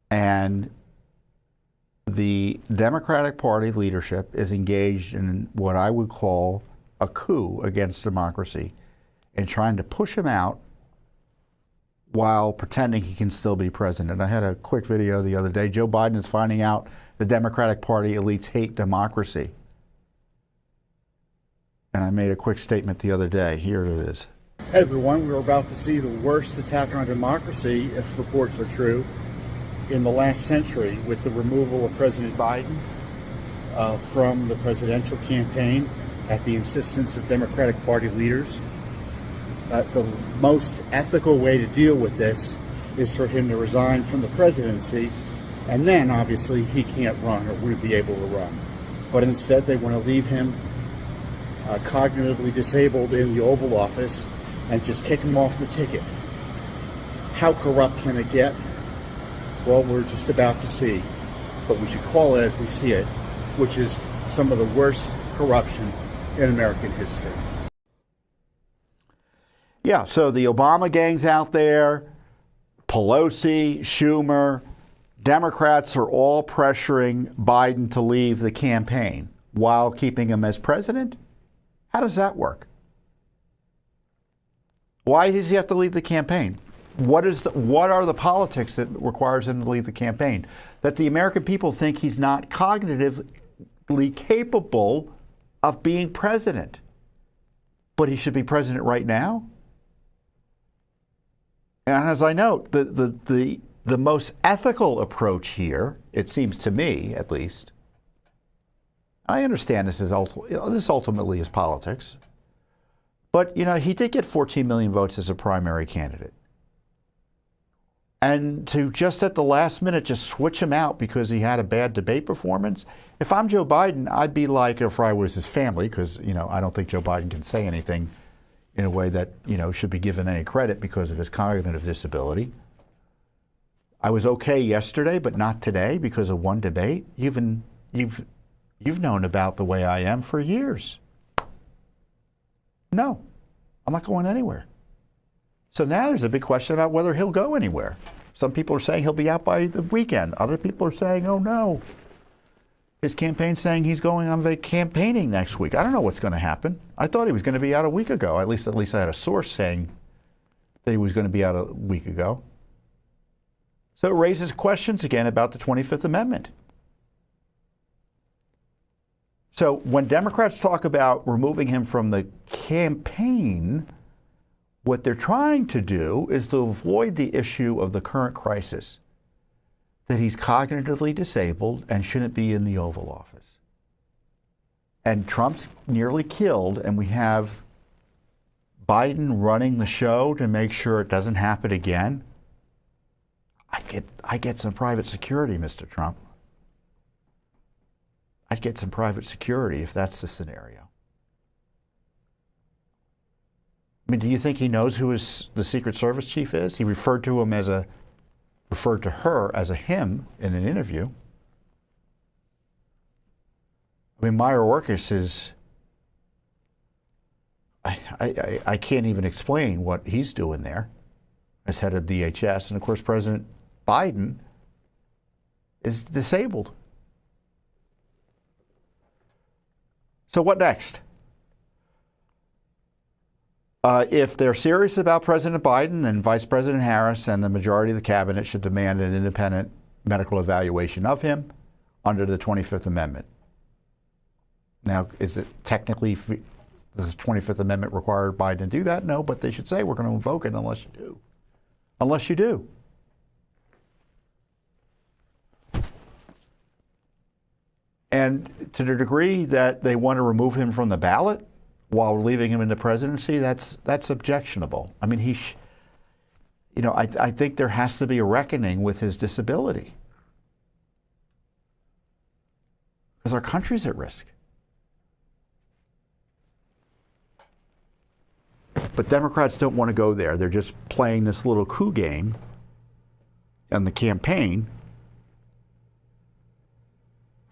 And the Democratic Party leadership is engaged in what I would call a coup against democracy and trying to push him out while pretending he can still be president. I had a quick video the other day. Joe Biden is finding out the Democratic Party elites hate democracy. And I made a quick statement the other day. Here it is. Hey everyone, we're about to see the worst attack on democracy, if reports are true, in the last century with the removal of President Biden from the presidential campaign at the insistence of Democratic Party leaders. The most ethical way to deal with this is for him to resign from the presidency, and then obviously he can't run or wouldn't be able to run. But instead they want to leave him cognitively disabled in the Oval Office and just kick him off the ticket. How corrupt can it get? Well, we're just about to see, but we should call it as we see it, which is some of the worst corruption in American history. Yeah, so the Obama gang's out there, Pelosi, Schumer, Democrats are all pressuring Biden to leave the campaign while keeping him as president. How does that work? Why does he have to leave the campaign? What are the politics that requires him to leave the campaign? That the American people think he's not cognitively capable of being president. But he should be president right now? And as I note, the most ethical approach here, it seems to me at least, I understand this ultimately is politics, but he did get 14 million votes as a primary candidate. And to just at the last minute just switch him out because he had a bad debate performance, if I'm Joe Biden, I'd be like, if I was his family, because I don't think Joe Biden can say anything in a way that should be given any credit because of his cognitive disability. I was okay yesterday, but not today because of one debate. You've known about the way I am for years. No, I'm not going anywhere. So now there's a big question about whether he'll go anywhere. Some people are saying he'll be out by the weekend. Other people are saying, oh no, his campaign's saying he's going on campaigning next week. I don't know what's going to happen. I thought he was going to be out a week ago. At least I had a source saying that he was going to be out a week ago. So it raises questions again about the 25th Amendment. So when Democrats talk about removing him from the campaign, what they're trying to do is to avoid the issue of the current crisis, that he's cognitively disabled and shouldn't be in the Oval Office. And Trump's nearly killed, and we have Biden running the show to make sure it doesn't happen again. I get some private security, Mr. Trump. I'd get some private security if that's the scenario. I mean, do you think he knows who the Secret Service chief is? He referred to her as a him in an interview. I mean, Mayorkas is, I can't even explain what he's doing there as head of DHS. And of course, President Biden is disabled. So what next? If they're serious about President Biden, then Vice President Harris and the majority of the cabinet should demand an independent medical evaluation of him under the 25th Amendment. Now, is it technically, does the 25th Amendment require Biden to do that? No, but they should say we're going to invoke it unless you do. Unless you do. And to the degree that they want to remove him from the ballot while leaving him in the presidency, that's objectionable. I mean, I think there has to be a reckoning with his disability. Because our country's at risk. But Democrats don't want to go there. They're just playing this little coup game in the campaign.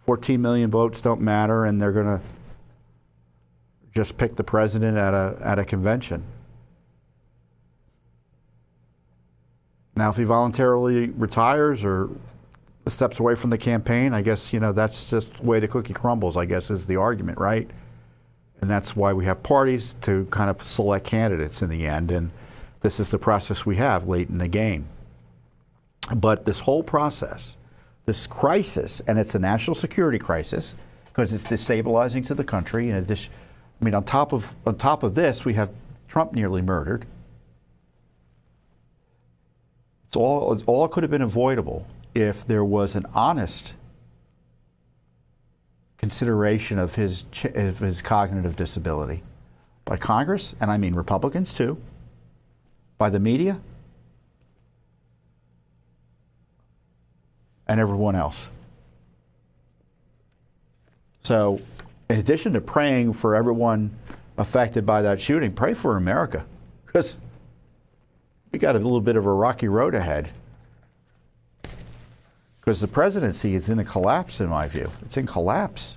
14 million votes don't matter, and they're going to just pick the president at a convention. Now, if he voluntarily retires or steps away from the campaign, I guess, that's just the way the cookie crumbles, I guess, is the argument, right? And that's why we have parties to kind of select candidates in the end, and this is the process we have late in the game. But this whole process, this crisis, and it's a national security crisis because it's destabilizing to the country. In addition, I mean, on top of this, we have Trump nearly murdered. It's all could have been avoidable if there was an honest consideration of his cognitive disability by Congress, and I mean Republicans too, by the media, and everyone else. So, in addition to praying for everyone affected by that shooting, pray for America, because we got a little bit of a rocky road ahead. Because the presidency is in a collapse, in my view. It's in collapse.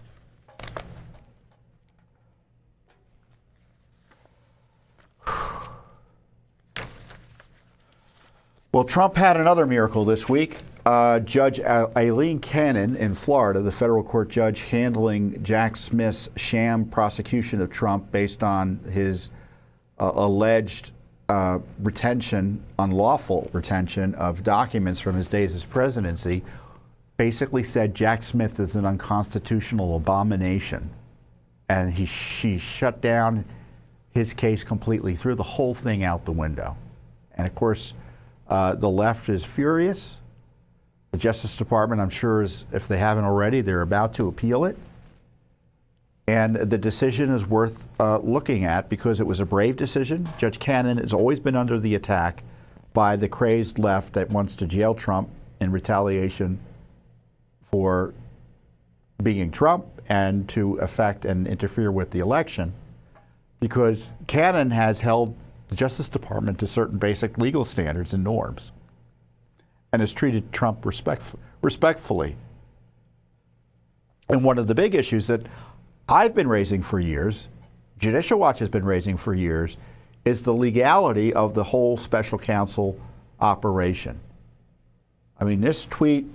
Well, Trump had another miracle this week. Judge Aileen Cannon in Florida, the federal court judge handling Jack Smith's sham prosecution of Trump based on his alleged retention, unlawful retention of documents from his days as presidency, basically said Jack Smith is an unconstitutional abomination. And she shut down his case completely, threw the whole thing out the window. And of course, the left is furious. The Justice Department, I'm sure, if they haven't already, they're about to appeal it. And the decision is worth looking at because it was a brave decision. Judge Cannon has always been under the attack by the crazed left that wants to jail Trump in retaliation for being Trump and to affect and interfere with the election, because Cannon has held the Justice Department to certain basic legal standards and norms and has treated Trump respectfully. And one of the big issues that I've been raising for years, Judicial Watch has been raising for years, is the legality of the whole special counsel operation. I mean, this tweet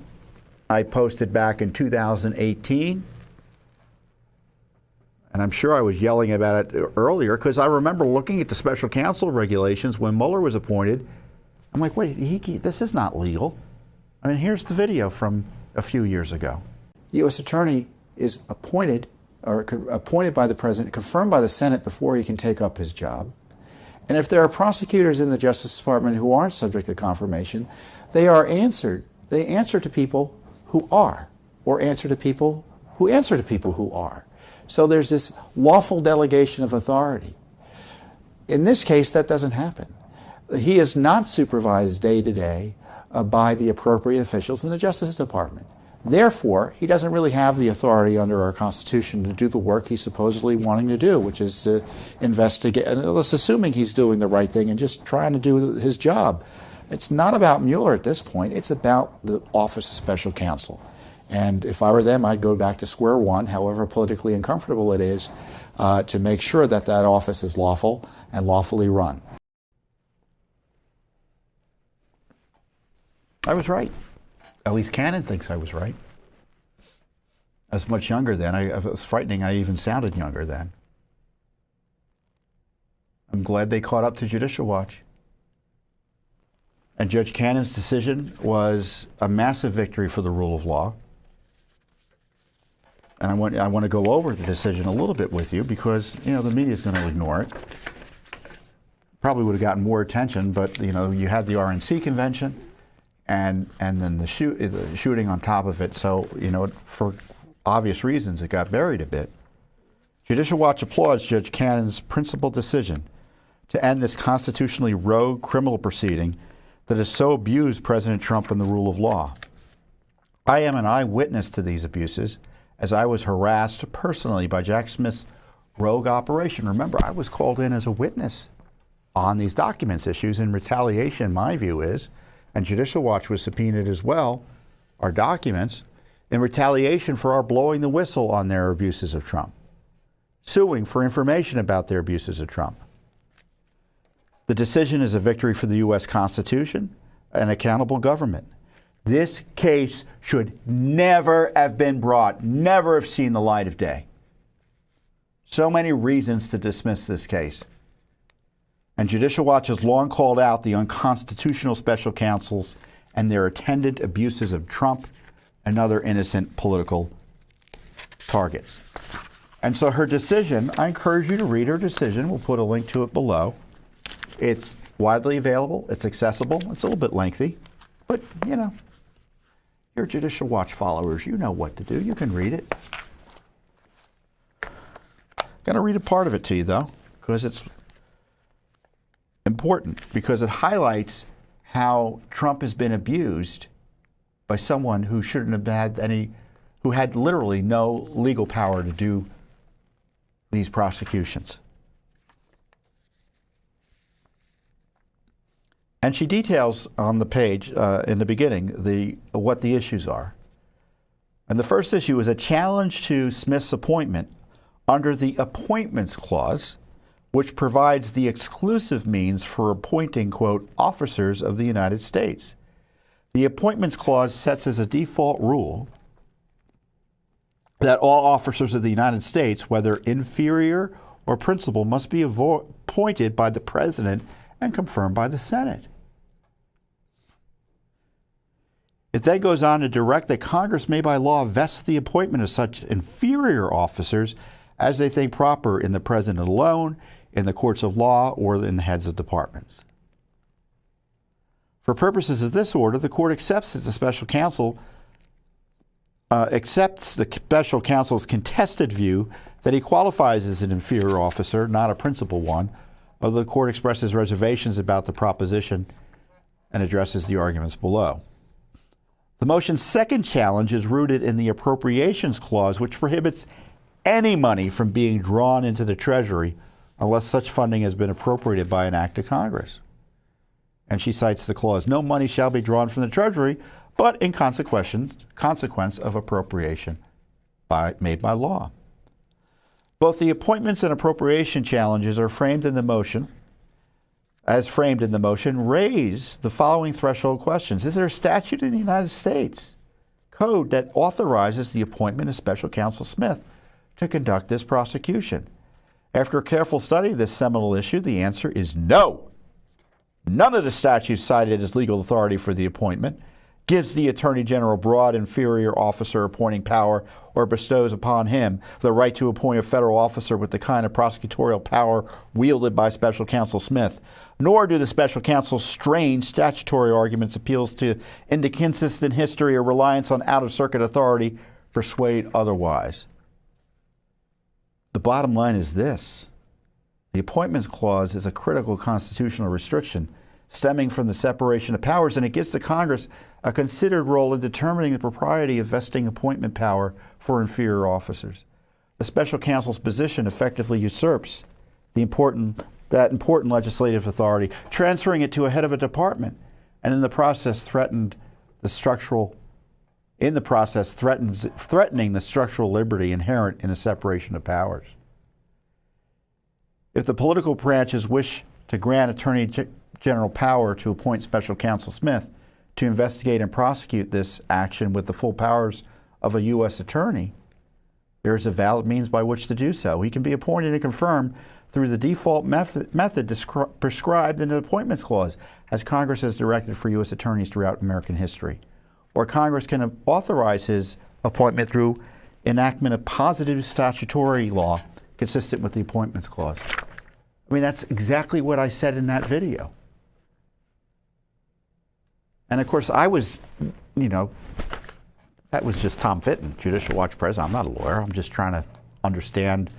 I posted back in 2018, and I'm sure I was yelling about it earlier because I remember looking at the special counsel regulations when Mueller was appointed. I'm like, wait, this is not legal. I mean, here's the video from a few years ago. The U.S. attorney is appointed by the president, confirmed by the Senate before he can take up his job. And if there are prosecutors in the Justice Department who aren't subject to confirmation, they answer to people who are, or answer to people who answer to people who are. So there's this lawful delegation of authority. In this case, that doesn't happen. He is not supervised day to day by the appropriate officials in the Justice Department. Therefore, he doesn't really have the authority under our Constitution to do the work he's supposedly wanting to do, which is to investigate, let's assuming he's doing the right thing and just trying to do his job. It's not about Mueller at this point. It's about the Office of Special Counsel. And if I were them, I'd go back to square one, however politically uncomfortable it is, to make sure that that office is lawful and lawfully run. I was right. At least Cannon thinks I was right. I was much younger then. It was frightening. I even sounded younger then. I'm glad they caught up to Judicial Watch. And Judge Cannon's decision was a massive victory for the rule of law. And I want to go over the decision a little bit with you because, the media is going to ignore it. Probably would have gotten more attention, but, you had the RNC convention and then the shooting on top of it. So, for obvious reasons, it got buried a bit. Judicial Watch applauds Judge Cannon's principled decision to end this constitutionally rogue criminal proceeding that has so abused President Trump and the rule of law. I am an eyewitness to these abuses as I was harassed personally by Jack Smith's rogue operation. Remember, I was called in as a witness on these documents issues in retaliation, my view is, and Judicial Watch was subpoenaed as well, our documents, in retaliation for our blowing the whistle on their abuses of Trump, suing for information about their abuses of Trump. The decision is a victory for the U.S. Constitution and accountable government. This case should never have been brought, never have seen the light of day. So many reasons to dismiss this case. And Judicial Watch has long called out the unconstitutional special counsels and their attendant abuses of Trump and other innocent political targets. And so her decision, I encourage you to read her decision. We'll put a link to it below. It's widely available. It's accessible. It's a little bit lengthy. But, you're Judicial Watch followers. You know what to do. You can read it. Going to read a part of it to you, though, because it's important, because it highlights how Trump has been abused by someone who shouldn't have had who had literally no legal power to do these prosecutions. And she details on the page in the beginning what the issues are. And the first issue is a challenge to Smith's appointment under the Appointments Clause which provides the exclusive means for appointing, quote, officers of the United States. The Appointments Clause sets as a default rule that all officers of the United States, whether inferior or principal, must be appointed by the President and confirmed by the Senate. It then goes on to direct that Congress may by law vest the appointment of such inferior officers as they think proper in the President alone, in the courts of law, or in the heads of departments. For purposes of this order, the court accepts that the special counsel accepts the special counsel's contested view that he qualifies as an inferior officer, not a principal one, although the court expresses reservations about the proposition and addresses the arguments below. The motion's second challenge is rooted in the Appropriations Clause, which prohibits any money from being drawn into the Treasury unless such funding has been appropriated by an act of Congress. And she cites the clause, no money shall be drawn from the Treasury, but in consequence of appropriation made by law. Both the appointments and appropriation challenges are framed in the motion, raise the following threshold questions. Is there a statute in the United States Code that authorizes the appointment of Special Counsel Smith to conduct this prosecution? After a careful study of this seminal issue, the answer is no. None of the statutes cited as legal authority for the appointment gives the Attorney General broad inferior officer appointing power or bestows upon him the right to appoint a federal officer with the kind of prosecutorial power wielded by Special Counsel Smith. Nor do the Special Counsel's strange statutory arguments, appeals to inconsistent history, or reliance on out-of-circuit authority persuade otherwise. The bottom line is this. The Appointments Clause is a critical constitutional restriction stemming from the separation of powers, and it gives the Congress a considered role in determining the propriety of vesting appointment power for inferior officers. The Special Counsel's position effectively usurps that important legislative authority, transferring it to a head of a department, and in the process threatening the structural liberty inherent in a separation of powers. If the political branches wish to grant Attorney General power to appoint Special Counsel Smith to investigate and prosecute this action with the full powers of a U.S. attorney, there is a valid means by which to do so. He can be appointed and confirmed through the default method prescribed in the Appointments Clause, as Congress has directed for U.S. attorneys throughout American history. Or Congress can authorize his appointment through enactment of positive statutory law consistent with the Appointments Clause. I mean, that's exactly what I said in that video. And of course, I was, that was just Tom Fitton, Judicial Watch president. I'm not a lawyer. I'm just trying to understand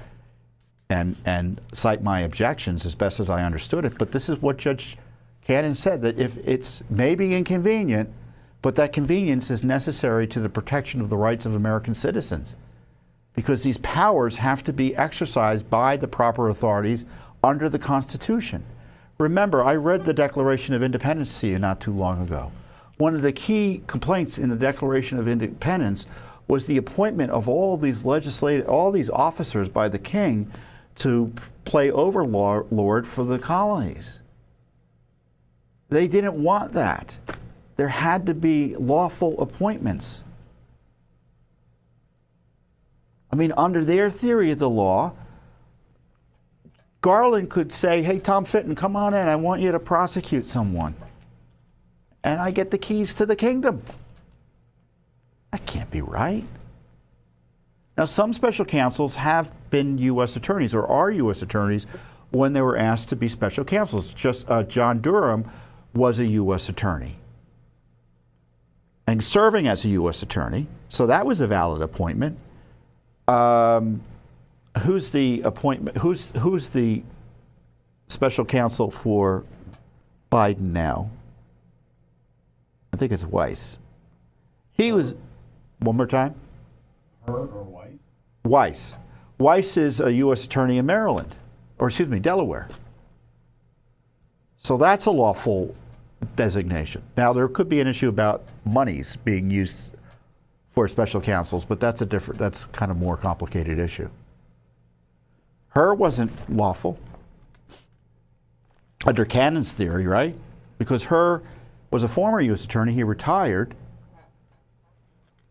and cite my objections as best as I understood it. But this is what Judge Cannon said, that if it's maybe inconvenient, but that convenience is necessary to the protection of the rights of American citizens, because these powers have to be exercised by the proper authorities under the Constitution. Remember, I read the Declaration of Independence to you not too long ago. One of the key complaints in the Declaration of Independence was the appointment of all these officers by the king to play overlord for the colonies. They didn't want that. There had to be lawful appointments. I mean, under their theory of the law, Garland could say, hey, Tom Fitton, come on in. I want you to prosecute someone. And I get the keys to the kingdom. That can't be right. Now, some special counsels have been U.S. attorneys or are U.S. attorneys when they were asked to be special counsels. Just John Durham was a U.S. attorney and serving as a U.S. attorney, so that was a valid appointment. Who's the special counsel for Biden now? I think it's Weiss. He was, one more time? Her or Weiss? Weiss. Weiss is a U.S. attorney in Maryland, or excuse me, Delaware. So that's a lawful designation. Now, there could be an issue about monies being used for special counsels, but that's kind of more complicated issue. Her wasn't lawful. under Cannon's theory, right? Because Herr was a former U.S. attorney. He retired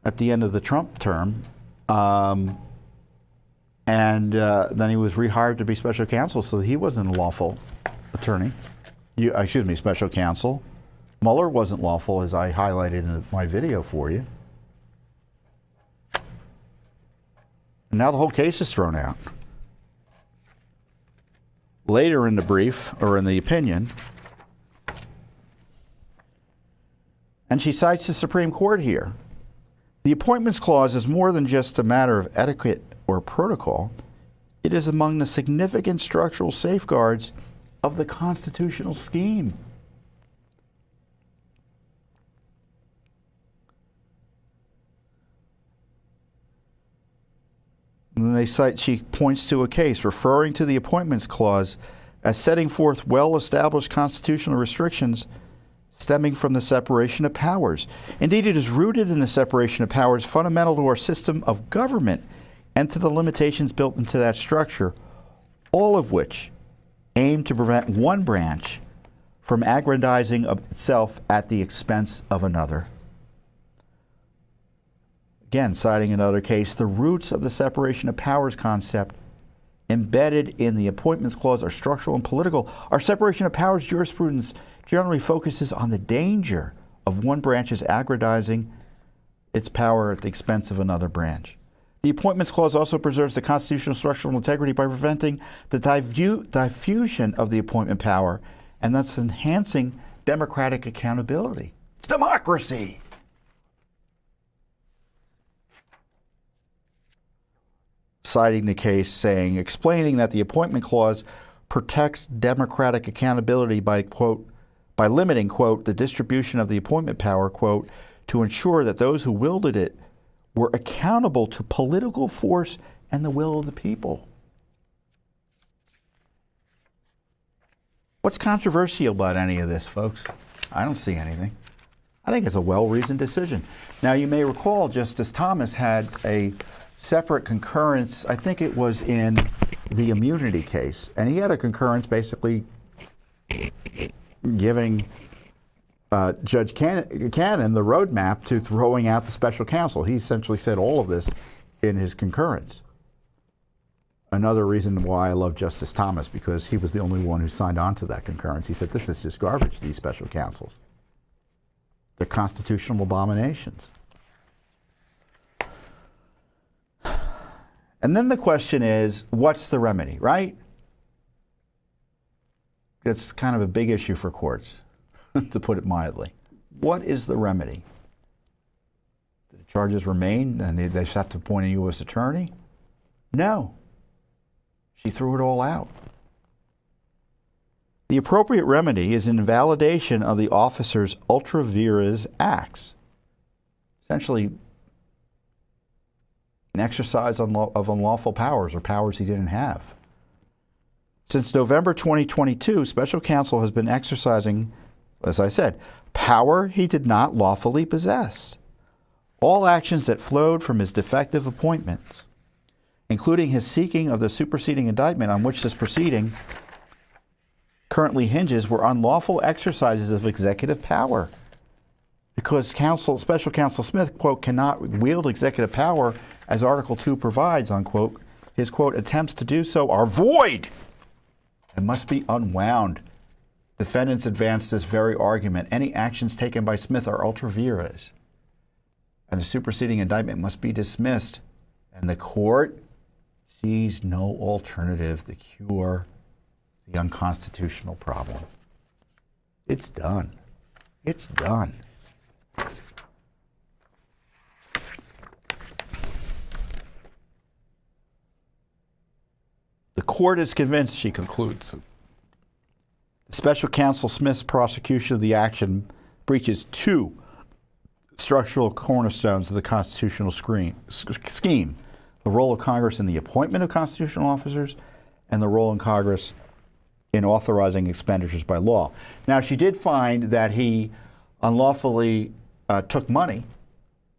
at the end of the Trump term, and then he was rehired to be special counsel, so he wasn't a lawful attorney. Special counsel. Mueller wasn't lawful, as I highlighted in my video for you. And now the whole case is thrown out. Later in the brief, or in the opinion, and she cites the Supreme Court here. The Appointments Clause is more than just a matter of etiquette or protocol. It is among the significant structural safeguards of the constitutional scheme. And she points to a case referring to the Appointments Clause as setting forth well-established constitutional restrictions stemming from the separation of powers. Indeed, it is rooted in the separation of powers fundamental to our system of government and to the limitations built into that structure, all of which aim to prevent one branch from aggrandizing of itself at the expense of another. Again, citing another case, the roots of the separation of powers concept embedded in the Appointments Clause are structural and political. Our separation of powers jurisprudence generally focuses on the danger of one branch's aggrandizing its power at the expense of another branch. The Appointments Clause also preserves the constitutional structural integrity by preventing the diffusion of the appointment power and thus enhancing democratic accountability. It's democracy. Citing the case, saying, explaining that the Appointment Clause protects democratic accountability by, quote, by limiting, quote, the distribution of the appointment power, quote, to ensure that those who wielded it were accountable to political force and the will of the people. What's controversial about any of this, folks? I don't see anything. I think it's a well-reasoned decision. Now, you may recall Justice Thomas had a separate concurrence, I think it was in the immunity case, and he had a concurrence basically giving Judge Cannon the roadmap to throwing out the special counsel. He essentially said all of this in his concurrence. Another reason why I love Justice Thomas, because he was the only one who signed on to that concurrence. He said, this is just garbage, these special counsels. They're constitutional abominations. And then the question is, what's the remedy, right? It's kind of a big issue for courts, to put it mildly. What is the remedy? Do the charges remain and they just have to appoint a U.S. attorney? No. She threw it all out. The appropriate remedy is invalidation of the officer's ultra vires acts. Essentially, an exercise of unlawful powers or powers he didn't have. Since November 2022, special counsel has been exercising, as I said, power he did not lawfully possess. All actions that flowed from his defective appointments, including his seeking of the superseding indictment on which this proceeding currently hinges, were unlawful exercises of executive power. Because Special Counsel Smith, quote, cannot wield executive power as Article 2 provides, unquote, his, quote, attempts to do so are void and must be unwound. Defendants advanced this very argument. Any actions taken by Smith are ultra vires, and the superseding indictment must be dismissed, and the court sees no alternative to cure the unconstitutional problem. It's done. It's done. The court is convinced, she concludes, the special counsel Smith's prosecution of the action breaches two structural cornerstones of the constitutional scheme, the role of Congress in the appointment of constitutional officers and the role in Congress in authorizing expenditures by law. Now, she did find that he unlawfully took money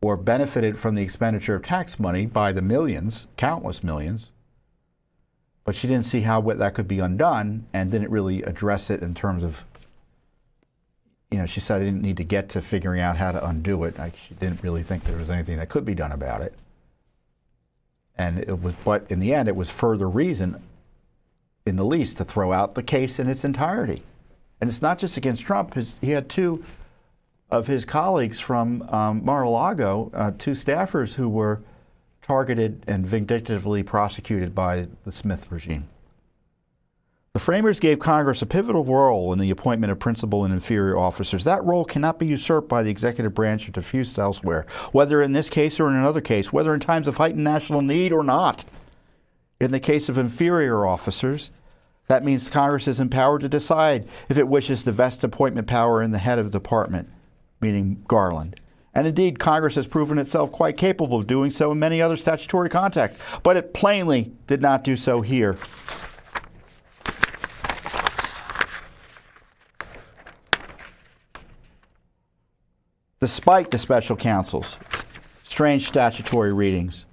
or benefited from the expenditure of tax money by the millions, countless millions, but she didn't see how that could be undone and didn't really address it in terms of, she said I didn't need to get to figuring out how to undo it. She didn't really think there was anything that could be done about it. But in the end, it was further reason, in the least, to throw out the case in its entirety. And it's not just against Trump. He had two of his colleagues from Mar-a-Lago, two staffers who were targeted and vindictively prosecuted by the Smith regime. The framers gave Congress a pivotal role in the appointment of principal and inferior officers. That role cannot be usurped by the executive branch or diffused elsewhere, whether in this case or in another case, whether in times of heightened national need or not. In the case of inferior officers, that means Congress is empowered to decide if it wishes to vest appointment power in the head of the department, meaning Garland. And indeed, Congress has proven itself quite capable of doing so in many other statutory contexts, but it plainly did not do so here. Despite the special counsel's strange statutory readings,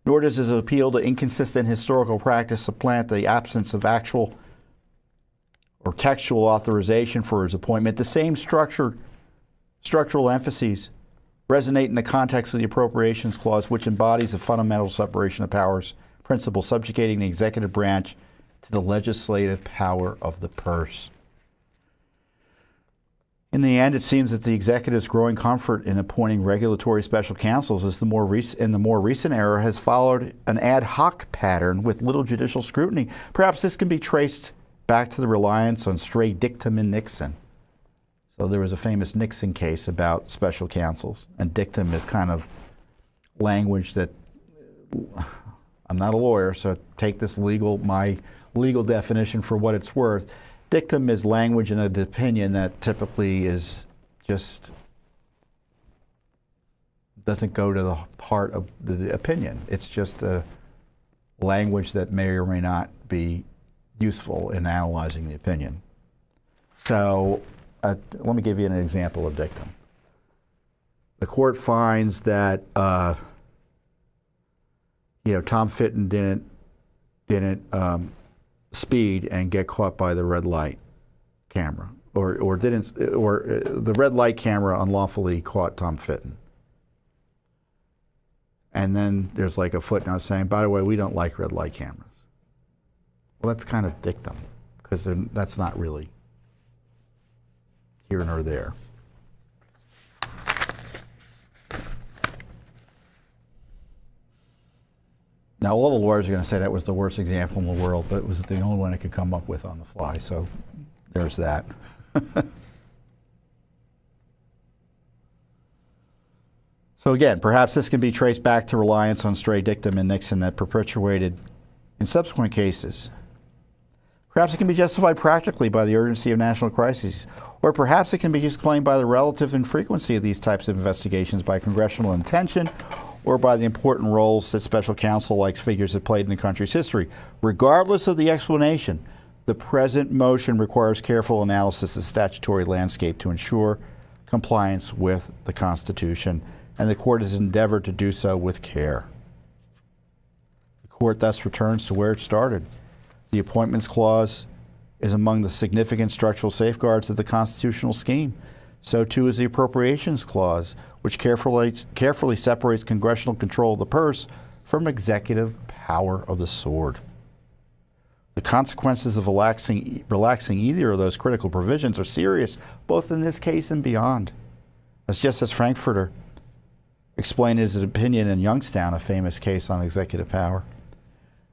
nor does his appeal to inconsistent historical practice supplant the absence of actual or textual authorization for his appointment. The same structural emphases resonate in the context of the Appropriations Clause, which embodies a fundamental separation of powers principle subjugating the executive branch to the legislative power of the purse. In the end, it seems that the executive's growing comfort in appointing regulatory special counsels in the more recent era has followed an ad hoc pattern with little judicial scrutiny. Perhaps this can be traced back to the reliance on stray dictum in Nixon. So there was a famous Nixon case about special counsels, and dictum is kind of language that, I'm not a lawyer, so take this my legal definition for what it's worth. Dictum is language in an opinion that typically is just doesn't go to the heart of the opinion. It's just a language that may or may not be useful in analyzing the opinion. So let me give you an example of dictum. The court finds that Tom Fitton didn't speed and get caught by the red light camera, or the red light camera unlawfully caught Tom Fitton. And then there's like a footnote saying, by the way, we don't like red light cameras. Well, that's kind of dictum, because that's not really here nor there. Now, all the lawyers are going to say that was the worst example in the world, but it was the only one I could come up with on the fly, so there's that. So again, perhaps this can be traced back to reliance on stray dictum in Nixon that perpetuated in subsequent cases. Perhaps it can be justified practically by the urgency of national crises, or perhaps it can be explained by the relative infrequency of these types of investigations by congressional intention, or by the important roles that special counsel-like figures have played in the country's history. Regardless of the explanation, the present motion requires careful analysis of the statutory landscape to ensure compliance with the Constitution, and the court has endeavored to do so with care. The court thus returns to where it started. The Appointments Clause is among the significant structural safeguards of the constitutional scheme. So too is the Appropriations Clause, which carefully separates congressional control of the purse from executive power of the sword. The consequences of relaxing either of those critical provisions are serious, both in this case and beyond. As Justice Frankfurter explained his opinion in Youngstown, a famous case on executive power,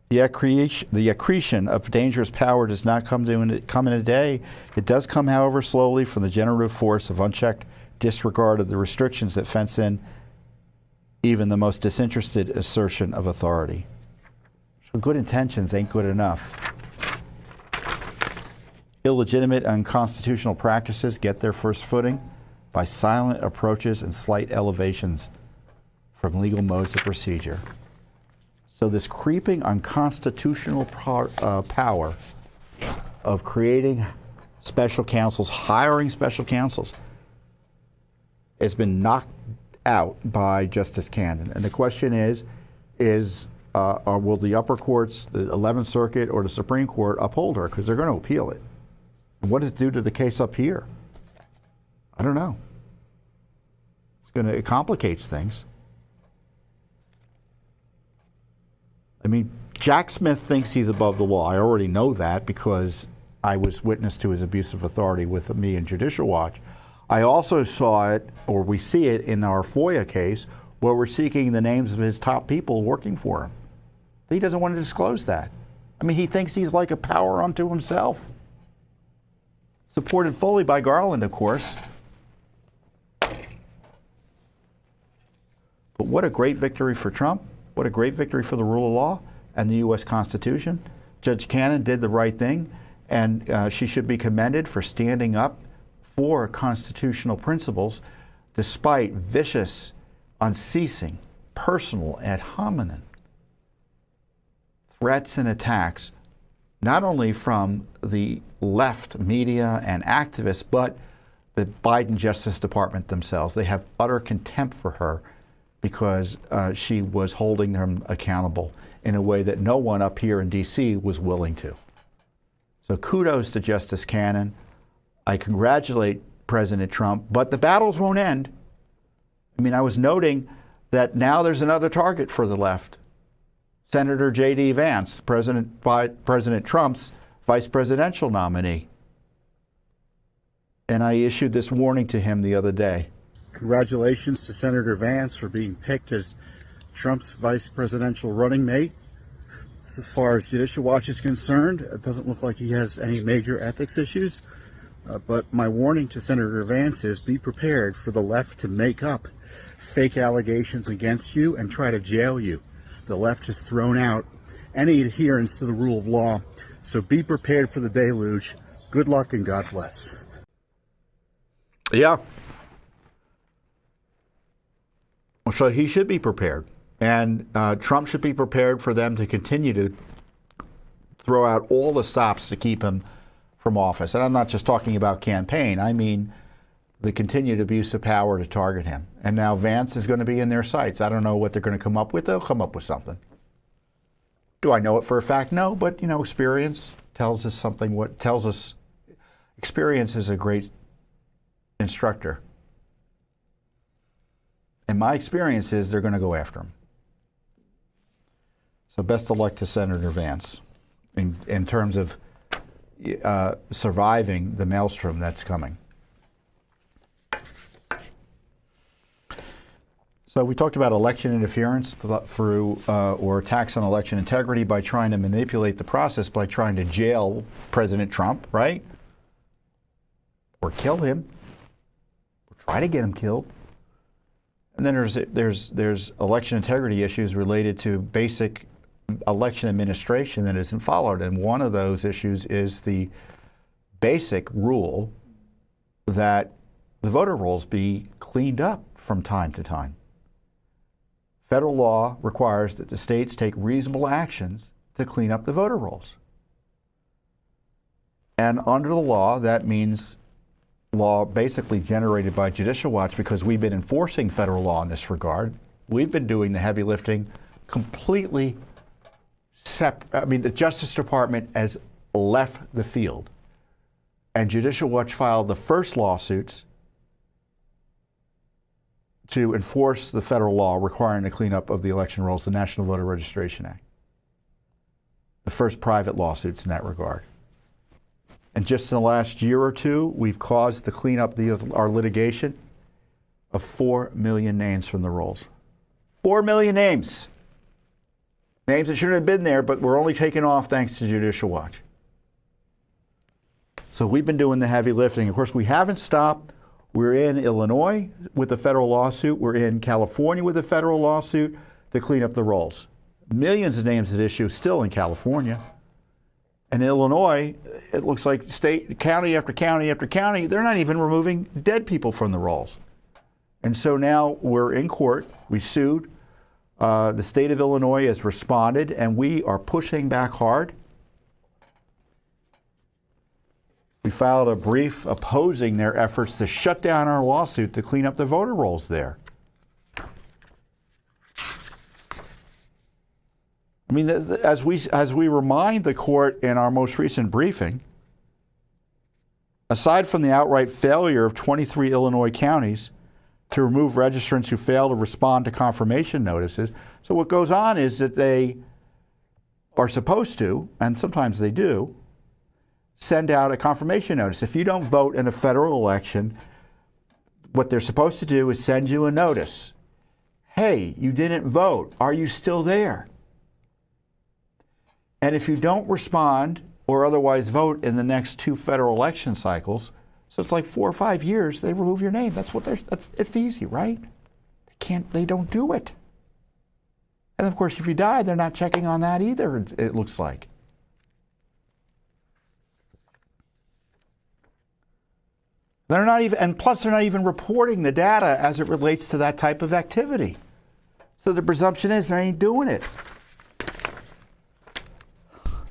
the accretion of dangerous power does not come in a day. It does come, however, slowly from the generative force of unchecked disregard of the restrictions that fence in even the most disinterested assertion of authority. So good intentions ain't good enough. Illegitimate and unconstitutional practices get their first footing by silent approaches and slight elevations from legal modes of procedure. So this creeping unconstitutional power of creating special counsels, hiring special counsels, has been knocked out by Justice Cannon. And the question is or will the upper courts, the 11th Circuit or the Supreme Court, uphold her? Because they're going to appeal it. And what does it do to the case up here? I don't know. It complicates things. I mean, Jack Smith thinks he's above the law. I already know that because I was witness to his abuse of authority with me in Judicial Watch. I also saw it, or we see it, in our FOIA case where we're seeking the names of his top people working for him. He doesn't want to disclose that. I mean, he thinks he's like a power unto himself. Supported fully by Garland, of course. But what a great victory for Trump. What a great victory for the rule of law and the U.S. Constitution. Judge Cannon did the right thing, and she should be commended for standing up for constitutional principles despite vicious, unceasing, personal, ad hominem threats and attacks, not only from the left media and activists, but the Biden Justice Department themselves. They have utter contempt for her because she was holding them accountable in a way that no one up here in D.C. was willing to. So kudos to Justice Cannon. I congratulate President Trump, but the battles won't end. I mean, I was noting that now there's another target for the left. Senator J.D. Vance, President Trump's vice presidential nominee. And I issued this warning to him the other day. Congratulations to Senator Vance for being picked as Trump's vice presidential running mate. As far as Judicial Watch is concerned, it doesn't look like he has any major ethics issues. But my warning to Senator Vance is be prepared for the left to make up fake allegations against you and try to jail you. The left has thrown out any adherence to the rule of law. So be prepared for the deluge. Good luck and God bless. Yeah. So he should be prepared. And Trump should be prepared for them to continue to throw out all the stops to keep him from office. And I'm not just talking about campaign. I mean the continued abuse of power to target him. And now Vance is going to be in their sights. I don't know what they're going to come up with. They'll come up with something. Do I know it for a fact? No, but, you know, experience tells us something. What tells us experience is a great instructor. And my experience is they're going to go after him. So best of luck to Senator Vance in terms of surviving the maelstrom that's coming. So we talked about election interference through or attacks on election integrity by trying to manipulate the process by trying to jail President Trump, right? Or kill him, or try to get him killed. And then there's election integrity issues related to basic election administration that isn't followed. And one of those issues is the basic rule that the voter rolls be cleaned up from time to time. Federal law requires that the states take reasonable actions to clean up the voter rolls. And under the law, that means law basically generated by Judicial Watch, because we've been enforcing federal law in this regard. We've been doing the heavy lifting completely separate. I mean, the Justice Department has left the field. And Judicial Watch filed the first lawsuits to enforce the federal law requiring the cleanup of the election rolls, the National Voter Registration Act. The first private lawsuits in that regard. And just in the last year or two, we've caused the cleanup our litigation of 4 million names from the rolls. 4 million names. Names that shouldn't have been there, but were only taken off thanks to Judicial Watch. So we've been doing the heavy lifting. Of course, we haven't stopped. We're in Illinois with a federal lawsuit. We're in California with a federal lawsuit to clean up the rolls. Millions of names at issue still in California. And Illinois, it looks like county after county after county, they're not even removing dead people from the rolls. And so now we're in court. We sued. The state of Illinois has responded, and we are pushing back hard. We filed a brief opposing their efforts to shut down our lawsuit to clean up the voter rolls there. I mean, as we remind the court in our most recent briefing, aside from the outright failure of 23 Illinois counties to remove registrants who fail to respond to confirmation notices, so what goes on is that they are supposed to, and sometimes they do, send out a confirmation notice. If you don't vote in a federal election, what they're supposed to do is send you a notice. Hey, you didn't vote. Are you still there? And if you don't respond or otherwise vote in the next 2 federal election cycles, so it's like 4 or 5 years, they remove your name. It's easy, right? They don't do it. And of course, if you die, they're not checking on that either, it looks like. They're not even, and plus they're not even reporting the data as it relates to that type of activity. So the presumption is they ain't doing it.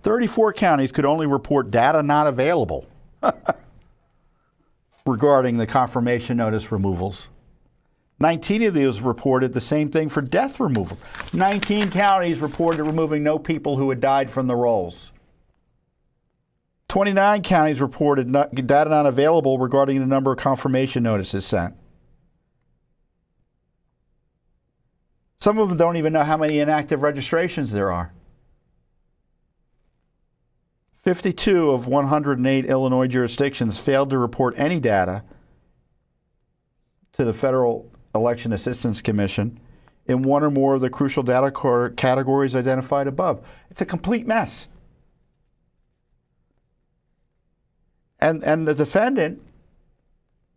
34 counties could only report data not available regarding the confirmation notice removals. 19 of those reported the same thing for death removals. 19 counties reported removing no people who had died from the rolls. 29 counties reported data not available regarding the number of confirmation notices sent. Some of them don't even know how many inactive registrations there are. 52 of 108 Illinois jurisdictions failed to report any data to the Federal Election Assistance Commission in one or more of the crucial data categories identified above. It's a complete mess. And the defendant,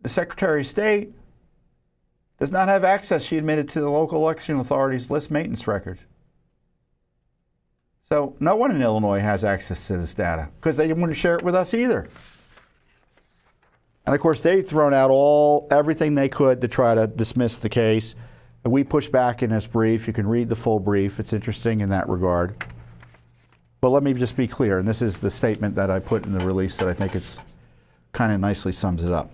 the Secretary of State, does not have access, she admitted, to the local election authorities' list maintenance records. So no one in Illinois has access to this data because they didn't want to share it with us either. And of course, they've thrown out everything they could to try to dismiss the case. And we pushed back in this brief. You can read the full brief. It's interesting in that regard. But let me just be clear, and this is the statement that I put in the release that I think it's kind of nicely sums it up.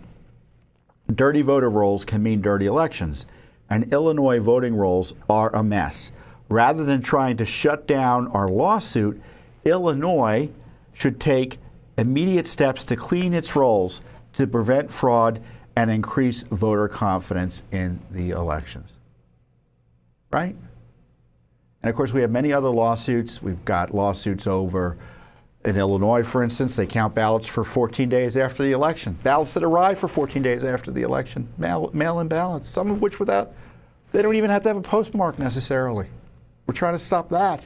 Dirty voter rolls can mean dirty elections, and Illinois voting rolls are a mess. Rather than trying to shut down our lawsuit, Illinois should take immediate steps to clean its rolls to prevent fraud and increase voter confidence in the elections. Right? And of course, we have many other lawsuits. We've got lawsuits over, in Illinois, for instance, they count ballots for 14 days after the election. Ballots that arrive for 14 days after the election. Mail-in ballots, some of which they don't even have to have a postmark necessarily. We're trying to stop that.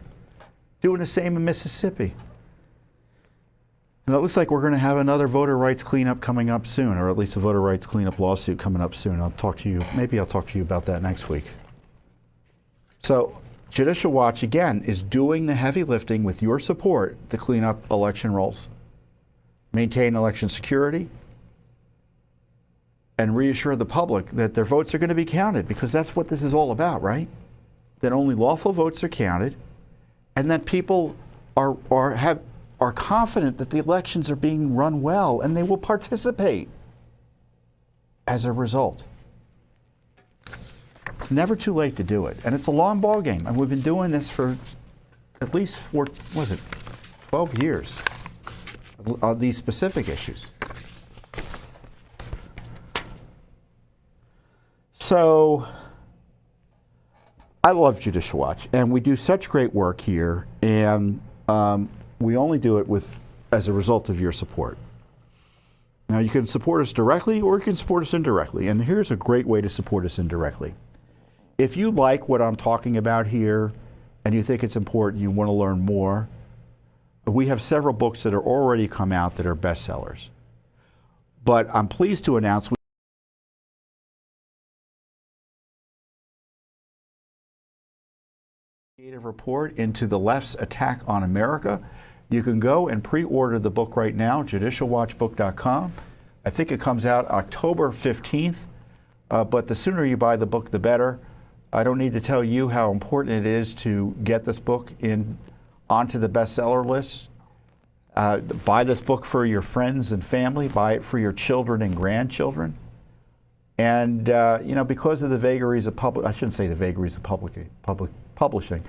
Doing the same in Mississippi. And it looks like we're going to have another voter rights cleanup coming up soon, or at least a voter rights cleanup lawsuit coming up soon. Maybe I'll talk to you about that next week. So, Judicial Watch, again, is doing the heavy lifting with your support to clean up election rolls, maintain election security, and reassure the public that their votes are going to be counted, because that's what this is all about, right? That only lawful votes are counted, and that people are confident that the elections are being run well, and they will participate as a result. It's never too late to do it, and it's a long ball game, and we've been doing this for at least 12 years on these specific issues. So I love Judicial Watch, and we do such great work here, and we only do it as a result of your support. Now, you can support us directly, or you can support us indirectly, and here's a great way to support us indirectly. If you like what I'm talking about here, and you think it's important, you want to learn more, we have several books that are already come out that are bestsellers. But I'm pleased to announce report into the left's attack on America. You can go and pre-order the book right now, judicialwatchbook.com. I think it comes out October 15th, but the sooner you buy the book, the better. I don't need to tell you how important it is to get this book onto the bestseller list. Buy this book for your friends and family. Buy it for your children and grandchildren. And because of the vagaries of I shouldn't say the vagaries of publishing,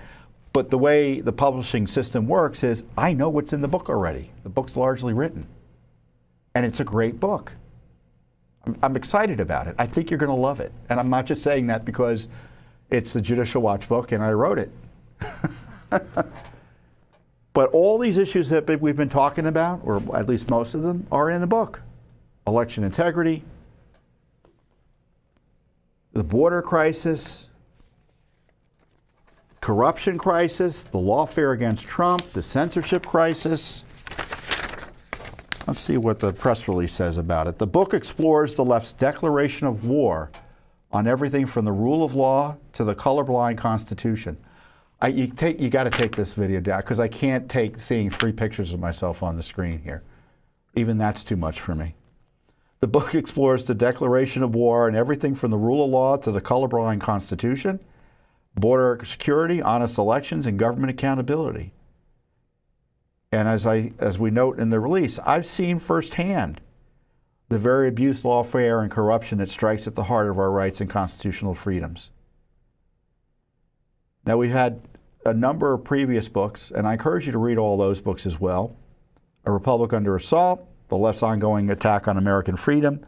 But the way the publishing system works is I know what's in the book already. The book's largely written. And it's a great book. I'm excited about it. I think you're going to love it. And I'm not just saying that because it's the Judicial Watch book and I wrote it. But all these issues that we've been talking about, or at least most of them, are in the book. Election integrity, the border crisis, corruption crisis, the lawfare against Trump, the censorship crisis. Let's see what the press release says about it. The book explores the left's declaration of war on everything from the rule of law to the colorblind Constitution. You got to take this video down because I can't take seeing 3 pictures of myself on the screen here. Even that's too much for me. The book explores the declaration of war and everything from the rule of law to the colorblind Constitution, border security, honest elections, and government accountability. And as we note in the release, I've seen firsthand the very abuse, lawfare, and corruption that strikes at the heart of our rights and constitutional freedoms. Now, we've had a number of previous books, and I encourage you to read all those books as well. A Republic Under Assault, The Left's Ongoing Attack on American Freedom.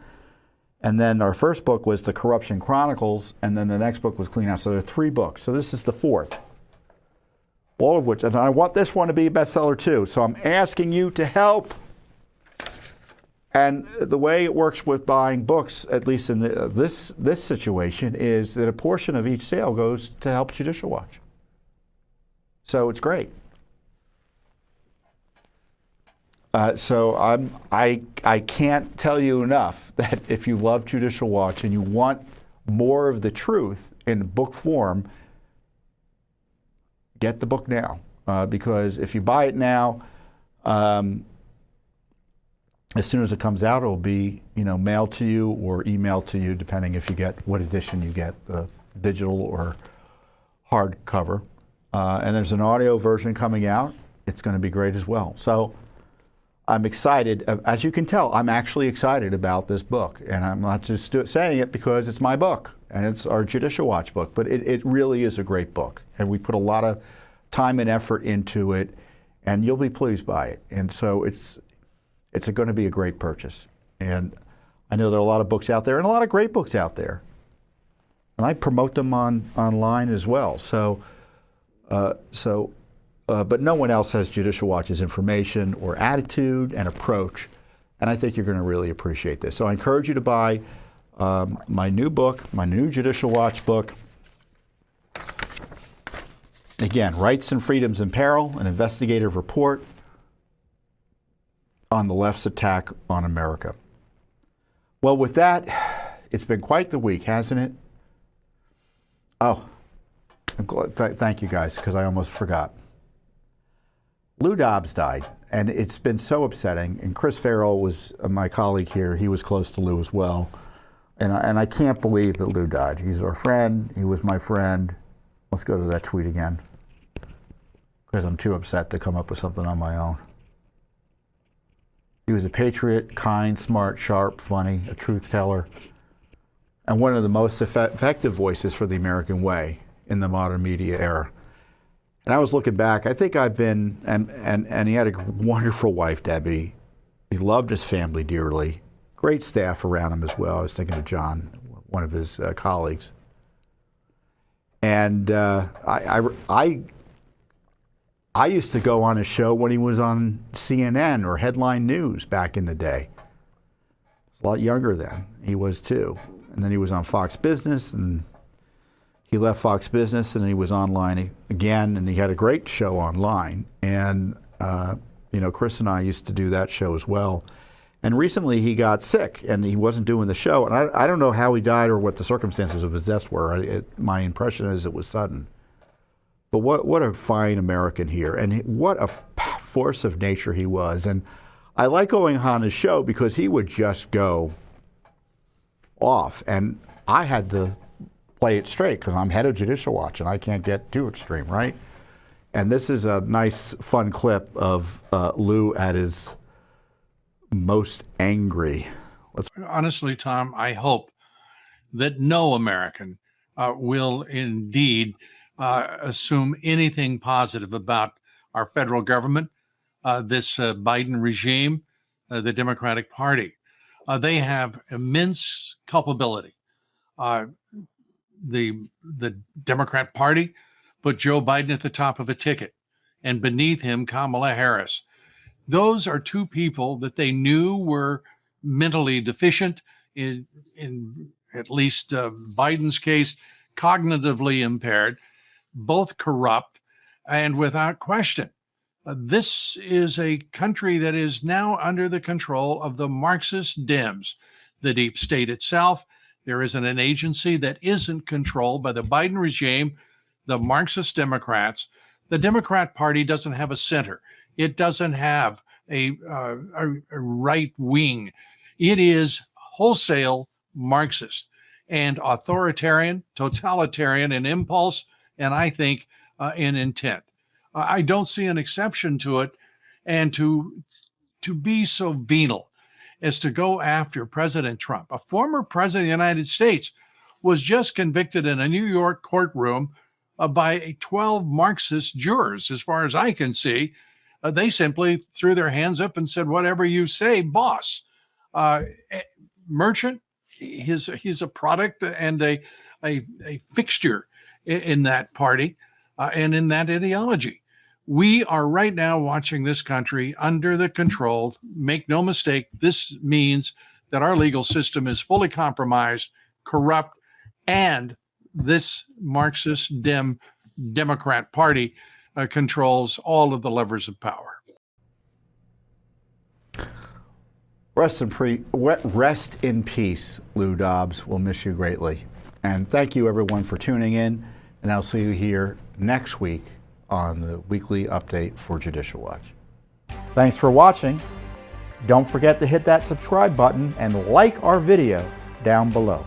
And then our first book was The Corruption Chronicles, and then the next book was Clean House. So there are 3 books. So this is the 4th. All of which, and I want this one to be a bestseller too. So I'm asking you to help. And the way it works with buying books, at least in this situation, is that a portion of each sale goes to help Judicial Watch. So it's great. So I can't tell you enough that if you love Judicial Watch and you want more of the truth in book form, get the book now. Because if you buy it now, as soon as it comes out, it'll be mailed to you or emailed to you, depending if you get what edition you get, digital or hardcover. And there's an audio version coming out. It's going to be great as well. So I'm excited. As you can tell, I'm actually excited about this book. And I'm not just saying it because it's my book and it's our Judicial Watch book, but it really is a great book. And we put a lot of time and effort into it, and you'll be pleased by it. And so it's going to be a great purchase. And I know there are a lot of books out there and a lot of great books out there. And I promote them online as well. But no one else has Judicial Watch's information or attitude and approach, and I think you're going to really appreciate this. So I encourage you to buy my new book, my new Judicial Watch book. Again, Rights and Freedoms in Peril, an investigative report on the left's attack on America. Well, with that, it's been quite the week, hasn't it? Oh, I'm glad, thank you guys, because I almost forgot. Lou Dobbs died, and it's been so upsetting. And Chris Farrell was my colleague here. He was close to Lou as well. And I can't believe that Lou died. He's our friend. He was my friend. Let's go to that tweet again, because I'm too upset to come up with something on my own. He was a patriot, kind, smart, sharp, funny, a truth teller, and one of the most effective voices for the American way in the modern media era. And I was looking back, I think I've been, and he had a wonderful wife, Debbie. He loved his family dearly. Great staff around him as well. I was thinking of John, one of his colleagues. And I used to go on his show when he was on CNN or Headline News back in the day. I was a lot younger then. He was too. And then he was on Fox Business, and he left Fox Business and he was online again, and he had a great show online. And, Chris and I used to do that show as well. And recently he got sick and he wasn't doing the show. And I don't know how he died or what the circumstances of his death were. My impression is it was sudden. But what a fine American here, and what a force of nature he was. And I like going on his show because he would just go off. And I had to play it straight because I'm head of Judicial Watch and I can't get too extreme, right? And this is a nice, fun clip of Lou at his most angry. Honestly, Tom, I hope that no American will indeed assume anything positive about our federal government, this Biden regime, the Democratic Party. They have immense culpability. The Democrat Party put Joe Biden at the top of a ticket, and beneath him, Kamala Harris. Those are two people that they knew were mentally deficient, in at least Biden's case, cognitively impaired, both corrupt, and without question. This is a country that is now under the control of the Marxist Dems, the deep state itself. There isn't an agency that isn't controlled by the Biden regime, the Marxist Democrats. The Democrat Party doesn't have a center. It doesn't have a right wing. It is wholesale Marxist and authoritarian, totalitarian in impulse, and I think in intent. I don't see an exception to it, and to be so venal as to go after President Trump, a former president of the United States, was just convicted in a New York courtroom by 12 Marxist jurors, as far as I can see. They simply threw their hands up and said, "Whatever you say, boss." Merchant, he's a product and a fixture in that party and in that ideology. We are right now watching this country under the control. Make no mistake, this means that our legal system is fully compromised, corrupt, and this Marxist Democrat Party controls all of the levers of power. Rest in peace, Lou Dobbs. We'll miss you greatly. And thank you, everyone, for tuning in. And I'll see you here next week on the weekly update for Judicial Watch. Thanks for watching. Don't forget to hit that subscribe button and like our video down below.